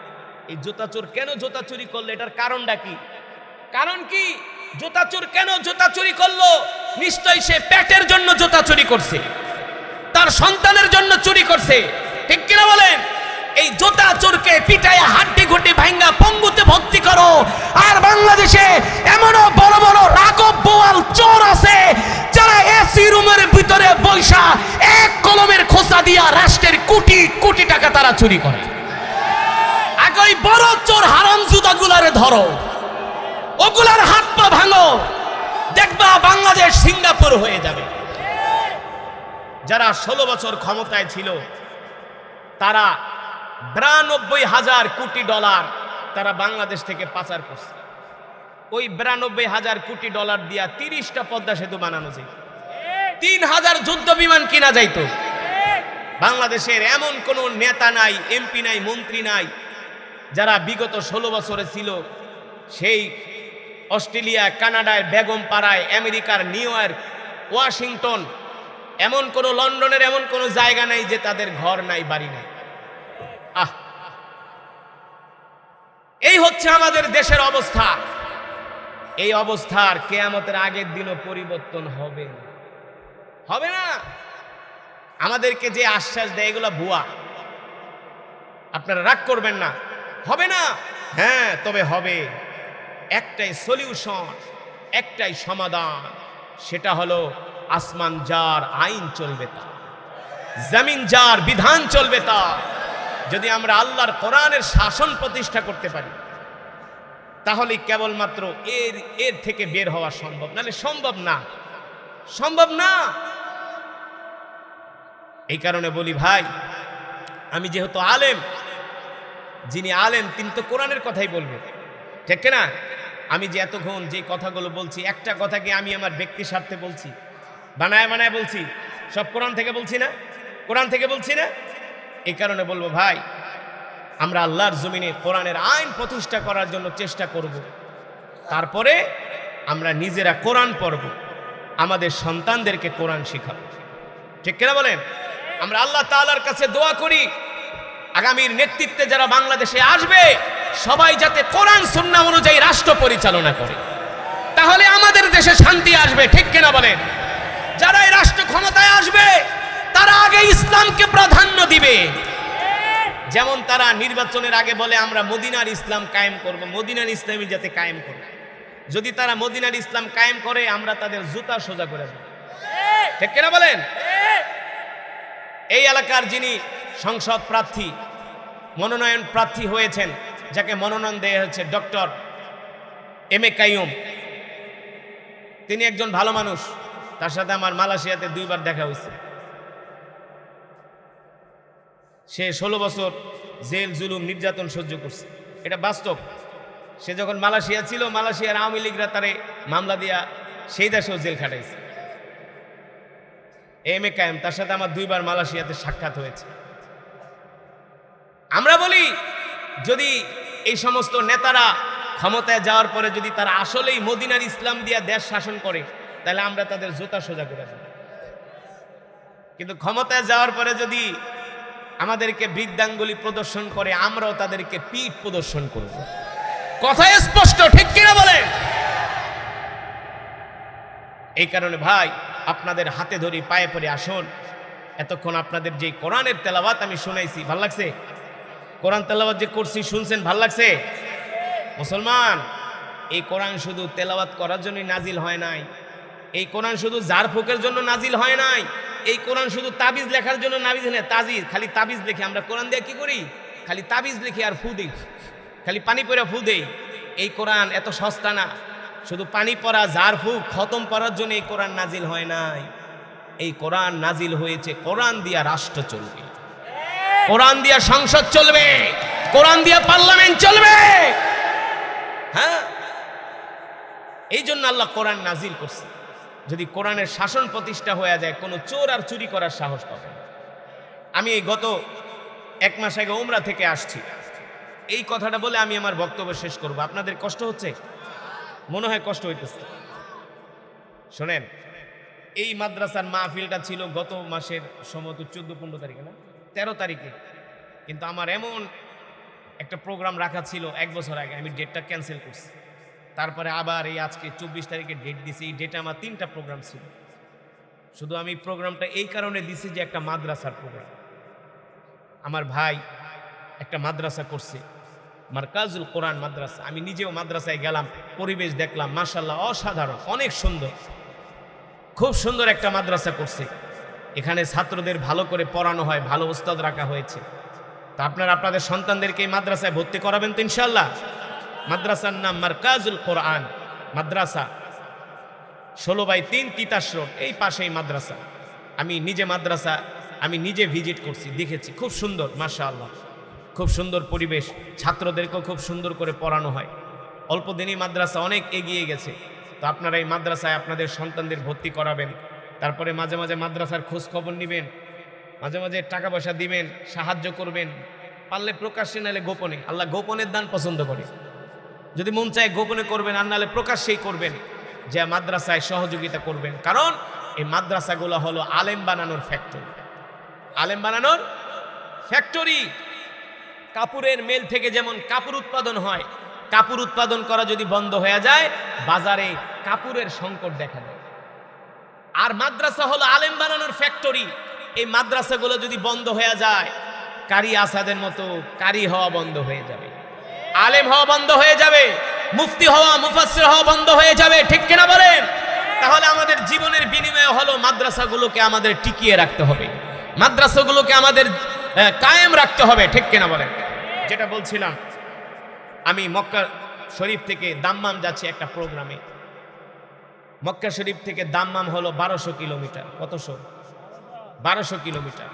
এই জুতা চোর কেন জুতা চুরি করলো? এটার কারণটা কি? কারণ কি? জুতা চোর কেন জুতা চুরি করলো? নিশ্চয়ই সে পেটের জন্য জুতা চুরি করছে, তার সন্তানের জন্য চুরি করছে। ঠিক কিনা বলেন? এই জোতা চোরকে পিটাইয়া হাড্ডি ঘুটি ভাঙ্গা পঙ্গুতে ভর্তি করো। আর বাংলাদেশে এমনও বড় বড় রাঘব বোয়াল চোর আছে যারা এসি রুমের ভিতরে বৈশা এক কলমের খোসা দিয়া রাষ্ট্রের কোটি কোটি টাকা তারা চুরি করে। আগে ওই বড় চোর হারামজাদাগুলারে ধরো, ওগুলার হাত পা ভাঙো, দেখবা বাংলাদেশ সিঙ্গাপুর হয়ে যাবে। যারা 16 বছর ক্ষমতায় ছিল তারা 92,000 কোটি ডলার তারা বাংলাদেশ থেকে পাচার করছে। ওই 92,000 কোটি ডলার দিয়া 30টা পদ্মা সেতু বানানো যায়, 3,000 যুদ্ধ বিমান কিনা যাইতো। বাংলাদেশের এমন কোন নেতা নাই, এমপি নাই, মন্ত্রী নাই যারা বিগত 16 বছরে ছিল সেই অস্ট্রেলিয়া, কানাডায় বেগম পাড়ায়, আমেরিকার নিউ ইয়র্ক, ওয়াশিংটন, এমন কোন লন্ডনের এমন কোন জায়গা নাই যে তাদের ঘর নাই, বাড়ি নাই। এই হচ্ছে আমাদের দেশের অবস্থা। এই অবস্থার কিয়ামতের আগের দিনও পরিবর্তন হবে না। আমাদেরকে যে আশ্বাস দেয় এগুলো ভুয়া, আপনারা রাগ করবেন না। হবে না, হ্যাঁ তবে হবে। একটাই সলিউশন, একটাই সমাধান, সেটা হলো আসমান যার আইন চলবে তা, জমিন যার বিধান চলবে তা। যদি আমরা আল্লাহর কোরআনের শাসন প্রতিষ্ঠা করতে পারি তাহলে কেবলমাত্র এর থেকে বের হওয়া সম্ভব, নাহলে সম্ভব না। এই কারণে বলি ভাই, আমি যেহেতু আলেম, যিনি আলেম তিনি তো কোরআনের কথাই বলবেন, ঠিক না? আমি যে এতক্ষণ যে কথাগুলো বলছি, একটা কথাকে আমি আমার ব্যক্তি স্বার্থে বলছি, বানায় বলছি, সব কোরআন থেকে বলছি না। এই কারণে বলবো ভাই, আমরা আল্লাহর জমিনে কোরআনের আইন প্রতিষ্ঠা করার জন্য চেষ্টা করব। তারপরে আমরা নিজেরা কোরআন পড়ব, আমাদের সন্তানদেরকে কোরআন শিখাবো, ঠিক কিনা বলেন? আমরা আল্লাহ তাআলার কাছে দোয়া করি আগামীর নেতৃত্বে যারা বাংলাদেশে আসবে সবাই যাতে কোরআন সুন্নাহ অনুযায়ী রাষ্ট্র পরিচালনা করে, তাহলে আমাদের দেশে শান্তি আসবে, ঠিক কিনা বলেন? যারা এই রাষ্ট্র ক্ষমতায় আসবে তারা আগে ইসলামকে প্রাধান্য দিবে। যেমন তারা নির্বাচনের আগে বলে আমরা মদিনার ইসলাম কায়েম করব, মদিনার ইসলামই যাতে কায়েম করে। যদি তারা মদিনার ইসলাম কায়েম করে আমরা তাদের জুতা সোজা করে দেব, ঠিক কিনা বলেন? এই এলাকার যিনি সংসদ প্রার্থী, মনোনয়ন প্রার্থী হয়েছেন, যাকে মনোনয়ন দেওয়া হয়েছে ডক্টর এম.এ. কাইয়ুম, তিনি একজন ভালো মানুষ। তার সাথে আমার মালয়েশিয়াতে 2 বার দেখা হয়েছে। সে 16 বছর জেল, জুলুম, নির্যাতন সহ্য করছে, এটা বাস্তব। সে যখন মালয়েশিয়া ছিল, মালয়েশিয়ার আওয়ামী লীগরা তারে মামলা দিয়া সেই দেশেও জেল খাটাইছে। এম.এ. কাইয়ুম, তার সাথে আমার 2 বার মালয়েশিয়াতে সাক্ষাৎ হয়েছে। আমরা বলি যদি এই সমস্ত নেতারা ক্ষমতায় যাওয়ার পরে যদি তারা আসলেই মদিনার ইসলাম দিয়া দেশ শাসন করে তাহলে আমরা তাদের জুতা সোজা করে দেব। কিন্তু ক্ষমতায় যাওয়ার পরে যদি আমাদেরকে বৃদ্ধাঙ্গুলি প্রদর্শন করে আমরাও তাদেরকে পিঠ প্রদর্শন করব। কথা স্পষ্ট, ঠিক কিনা বলেন? এই কারণে ভাই আপনাদের হাতে ধরি, পায়ে পড়ে আসুন। এতক্ষণ আপনাদের যে কোরআনের তেলাওয়াত আমি শুনাইছি, ভাল লাগছে? কোরআন তেলাওয়াত যে করছি শুনছেন, ভাল লাগছে? মুসলমান, এই কোরআন শুধু তেলাওয়াত করার জন্যই নাজিল হয় নাই, এই কোরআন শুধু ঝাড়ফুঁকের জন্য নাজিল হয় নাই, এই কোরআন শুধু তাবিজ লেখার জন্য নাজিল হয় না। তাজিজ খালি তাবিজ লিখে আমরা কোরআন দিয়ে কি করি? খালি তাবিজ লিখি আর ফু দিই, খালি পানি পড়া ফু দেই। এই কোরআন এত সস্তা না, শুধু পানি পড়া, ঝাড়ফুঁক, খতম পড়ার জন্য এই কোরআন নাজিল হয় নাই। এই কোরআন নাজিল হয়েছে কোরআন দিয়া রাষ্ট্র চলবে, কোরআন দিয়া সংসদ চলবে, কোরআন দিয়া পার্লামেন্ট চলবে। হ্যাঁ, এই জন্য আল্লাহ কোরআন নাজিল করছে। যদি কোরআনের শাসন প্রতিষ্ঠা হয়ে যায় কোনো চোর আর চুরি করার সাহস পাবে না। আমি এই গত 1 মাস আগে উমরা থেকে আসছি, এই কথাটা বলে আমি আমার বক্তব্য শেষ করব। আপনাদের কষ্ট হচ্ছে? মনে হয় কষ্ট হইতেছে। শোনেন, এই মাদ্রাসার মাহফিলটা ছিল গত মাসের সম্ভবত 14-15 তারিখে, না 13 তারিখে। কিন্তু আমার এমন একটা প্রোগ্রাম রাখা ছিল 1 বছর আগে, আমি ডেটটা ক্যান্সেল করছি। তারপরে আবার এই আজকে 24 তারিখে ডেট দিছি। এই ডেটে আমার 3টা প্রোগ্রাম ছিল। শুধু আমি প্রোগ্রামটা এই কারণে দিছি যে একটা মাদ্রাসার প্রোগ্রাম। আমার ভাই একটা মাদ্রাসা করছে, মারকাজুল কোরআন মাদ্রাসা। আমি নিজেও মাদ্রাসায় গেলাম, পরিবেশ দেখলাম, মাশাআল্লাহ অসাধারণ, অনেক সুন্দর, খুব সুন্দর একটা মাদ্রাসা করছে। এখানে ছাত্রদের ভালো করে পড়ানো হয়, ভালো উস্তাদ রাখা হয়েছে। তা আপনারা আপনাদের সন্তানদেরকে এই মাদ্রাসায় ভর্তি করাবেন তো ইনশাআল্লাহ? মাদ্রাসার নাম মারকাজুল কোরআন মাদ্রাসা, 16/3 তিতাস রোড, এই পাশেই মাদ্রাসা। আমি নিজে ভিজিট করছি, দেখেছি, খুব সুন্দর মাশাআল্লাহ, খুব সুন্দর পরিবেশ, ছাত্রদেরকেও খুব সুন্দর করে পড়ানো হয়। অল্প দিনই মাদ্রাসা অনেক এগিয়ে গেছে। তো আপনারা এই মাদ্রাসায় আপনাদের সন্তানদের ভর্তি করাবেন, তারপরে মাঝে মাঝে মাদ্রাসার খোঁজ খবর নেবেন, মাঝে মাঝে টাকা পয়সা দিবেন, সাহায্য করবেন, পারলে প্রকাশ্যে, নাহলে গোপনে। আল্লাহ গোপনের দান পছন্দ করে, যদি মন চায় গোপনে করবেন, আর নাহলে প্রকাশ্যেই করবেন, যে মাদ্রাসায় সহযোগিতা করবেন। কারণ এই মাদ্রাসাগুলো হলো আলেম বানানোর ফ্যাক্টরি, আলেম বানানোর ফ্যাক্টরি। কাপড়ের মেল থেকে যেমন কাপড় উৎপাদন হয়, কাপড় উৎপাদন করা যদি বন্ধ হয়ে যায়, বাজারে কাপড়ের সংকট দেখা দেয়। আর মাদ্রাসা হলো আলেম বানানোর ফ্যাক্টরি। এই মাদ্রাসাগুলো যদি বন্ধ হয়ে যায়, কারি আসাদের মতো কারি হওয়া বন্ধ হয়ে যাবে, আলেম হওয়া বন্ধ হয়ে যাবে, মুফতি হওয়া, মুফাসসির হওয়া বন্ধ হয়ে যাবে, ঠিক কিনা বলেন? তাহলে আমাদের জীবনের বিনিময় হলো মাদ্রাসাগুলোকে আমাদের টিকিয়ে রাখতে হবে, মাদ্রাসাগুলোকে আমাদের কায়েম রাখতে হবে, ঠিক কিনা বলেন? যেটা বলছিলাম, আমি মক্কা শরীফ থেকে দাম্মাম যাচ্ছি একটা প্রোগ্রামে। মক্কা শরীফ থেকে দাম্মাম হলো 1200 কিলোমিটার। কতশো? 1200 কিলোমিটার।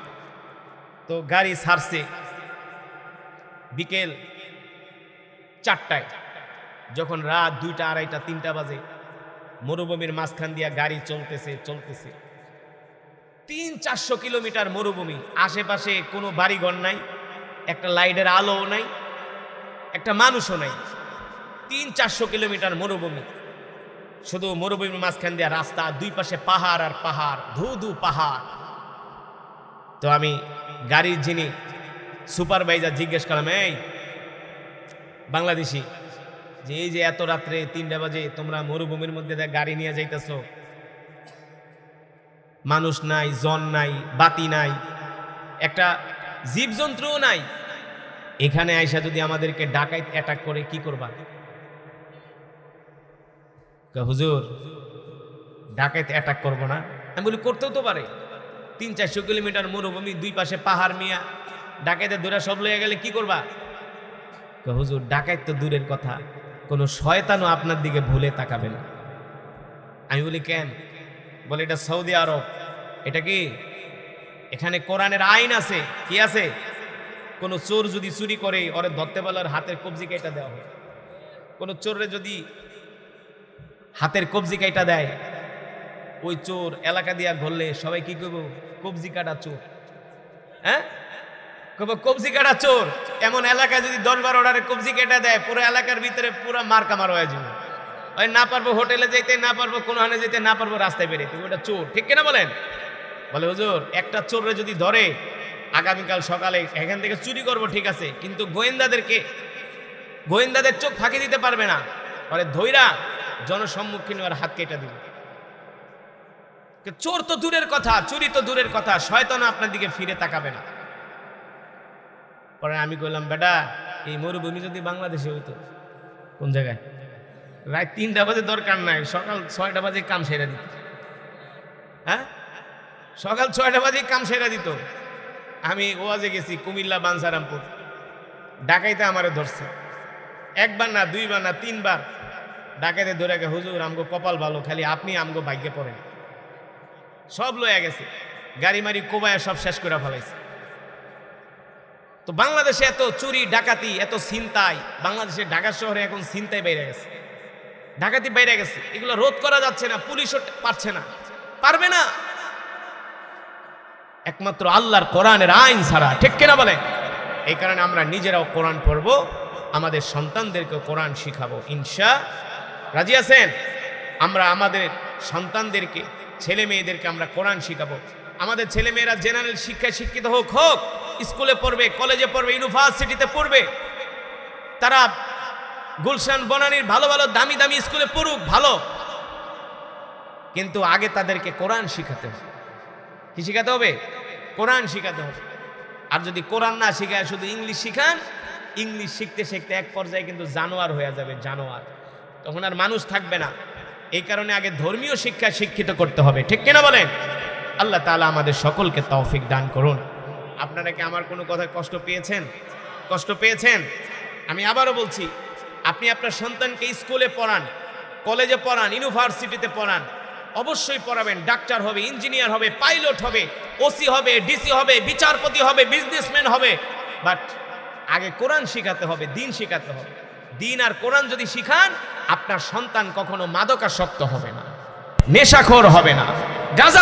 তো গাড়ি ছাড়ছে বিকেল 4টায়, যখন রাত 2টা, 2:30, 3টা বাজে, মরুভূমির মাঝখান দিয়া গাড়ি চলতেছে 300-400 কিলোমিটার মরুভূমি, আশেপাশে কোনো বাড়িঘর নাই, একটা লাইটের আলোও নাই, একটা মানুষও নাই। 300-400 কিলোমিটার মরুভূমি, শুধু মরুভূমির মাঝখান দিয়া রাস্তা, দুই পাশে পাহাড় আর পাহাড়, ধু পাহাড়। তো আমি গাড়ির যিনি সুপারভাইজার জিজ্ঞেস করলাম, এই বাংলাদেশি, যে এই যে এত রাত্রে 3টা বাজে তোমরা মরুভূমির মধ্যে গাড়ি নিয়ে যাইতেছ, মানুষ নাই, জন নাই, বাতি নাই, একটা জীবজন্তুও নাই, এখানে আইসা যদি আমাদেরকে ডাকাইত অ্যাটাক করে কি করবা? হুজুর, ডাকাইত অ্যাটাক করবো না। আমি বলি করতেও তো পারে, 300-400 কিলোমিটার মরুভূমি, দুই পাশে পাহাড়, মিয়া ডাকাইতে দূরে সব লইয়া গেলে কি করবা? হুজুর, ডাকাইত তো দূরের কথা, কোনো শয়তানও আপনার দিকে ভুলে তাকাবে না। আমি বলি কেন? বলে এটা সৌদি আরব, এটা কি, এখানে কোরআনের আইন আছে। কি আছে? কোন চোর যদি চুরি করে, ওরে ধরতে পারলে হাতের কবজি কাইটা দেওয়া হয়। কোন চোরে যদি হাতের কবজি কাইটা দেয়, ওই চোর এলাকা দিয়া ঘুরলে সবাই কি করবো? কবজি কাটা চোর। হ্যাঁ, কবজি কাটা চোর। এমন এলাকায় যদি 10-12 অর্ডারে কবজি কেটে দেয়, পুরো এলাকার ভিতরে পুরো মার কামার হয়ে যাবে। ওই না পারবো হোটেলে যেতে, না পারবো কোনো হানে যেতে, না পারবো রাস্তায় বেরোতে, ওটা চোর, ঠিক কিনা বলেন? বলে হুজুর, একটা চোররে যদি ধরে আগামীকাল সকালে এখান থেকে চুরি করবো, ঠিক আছে, কিন্তু গোয়েন্দাদের চোখ ফাঁকি দিতে পারবে না, পরে ধৈরা জনসম্মুখীন আর হাত কেটে দিবে। চোর তো দূরের কথা, চুরি তো দূরের কথা, শয়তান আপনার দিকে ফিরে তাকাবে না। পরে আমি বললাম, বেটা, এই মরুভূমি যদি বাংলাদেশে হইতো, কোন জায়গায়, রাত 3টা বাজে দরকার নাই, সকাল 6টা বাজে কাম সেরা দিত। হ্যাঁ, সকাল 6টা বাজে কাম সেরা দিত। আমি ওয়াজে গেছি কুমিল্লা, বাঞ্ছারামপুর, ডাকাইতে আমারে ধরছে, 1বার না 2বার না 3বার ডাকাইতে ধরে গে, হুজুর আমগো কপাল ভালো, খালি আপনি আমগো ভাগ্যে পড়েন। সব লইয়া গেছে, গাড়ি মারি কোবায় সব শেষ করে ফেলাইছে। তো বাংলাদেশে এত চুরি ডাকাতি, এত ছিনতাই, বাংলাদেশে ঢাকা শহরে এখন ছিনতাই বাইরে গেছে, ডাকাতি বাইরে গেছে, এগুলো রোধ করা যাচ্ছে না, পুলিশও পারছে না, পারবে না, একমাত্র আল্লাহর কোরআনের আইন ছাড়া, ঠিক কিনা বলেন? এই কারণে আমরা নিজেরাও কোরআন পড়বো, আমাদের সন্তানদেরকে কোরআন শিখাবো, ইনশাআল্লাহ। রাজি আছেন? আমরা আমাদের সন্তানদেরকে, ছেলে মেয়েদেরকে আমরা কোরআন শিখাবো। আমাদের ছেলে মেয়েরা জেনারেল শিক্ষায় শিক্ষিত হোক, স্কুলে পড়বে, কলেজে পড়বে, ইউনিভার্সিটিতে পড়বে, তারা গুলশান বনানীর ভালো ভালো দামি দামি স্কুলে পড়ুক, ভালো, কিন্তু আগে তাদেরকে কোরআন শিখাতে হবে। কি শিখাতে হবে? কোরআন শিখাতে হবে। আর যদি কোরআন না শিখায় শুধু ইংলিশ শিখান, ইংলিশ শিখতে শিখতে এক পর্যায়ে কিন্তু জানোয়ার হয়ে যাবে, জানোয়ার, তখন আর মানুষ থাকবে না। এই কারণে আগে ধর্মীয় শিক্ষায় শিক্ষিত করতে হবে, ঠিক কিনা বলেন? আল্লাহ তাআলা আমাদের সকলকে তৌফিক দান করুন। আপনারা কি আমার কোনো কথায় কষ্ট পেয়েছেন? কষ্ট পেয়েছেন? আমি আবারও বলছি, আপনি আপনার সন্তানকে স্কুলে পড়ান, কলেজে পড়ান, ইউনিভার্সিটিতে পড়ান, অবশ্যই পড়াবেন। ডাক্তার হবে, ইঞ্জিনিয়ার হবে, পাইলট হবে, ওসি হবে, ডিসি হবে, বিচারপতি হবে, বিজনেসম্যান হবে, বাট আগে কোরআন শিখাতে হবে, দিন শিখাতে হবে। দিন আর কোরআন যদি শিখান, আপনার সন্তান কখনো মাদকাসক্ত হবে না, নেশাখোর হবে না, গাঁজা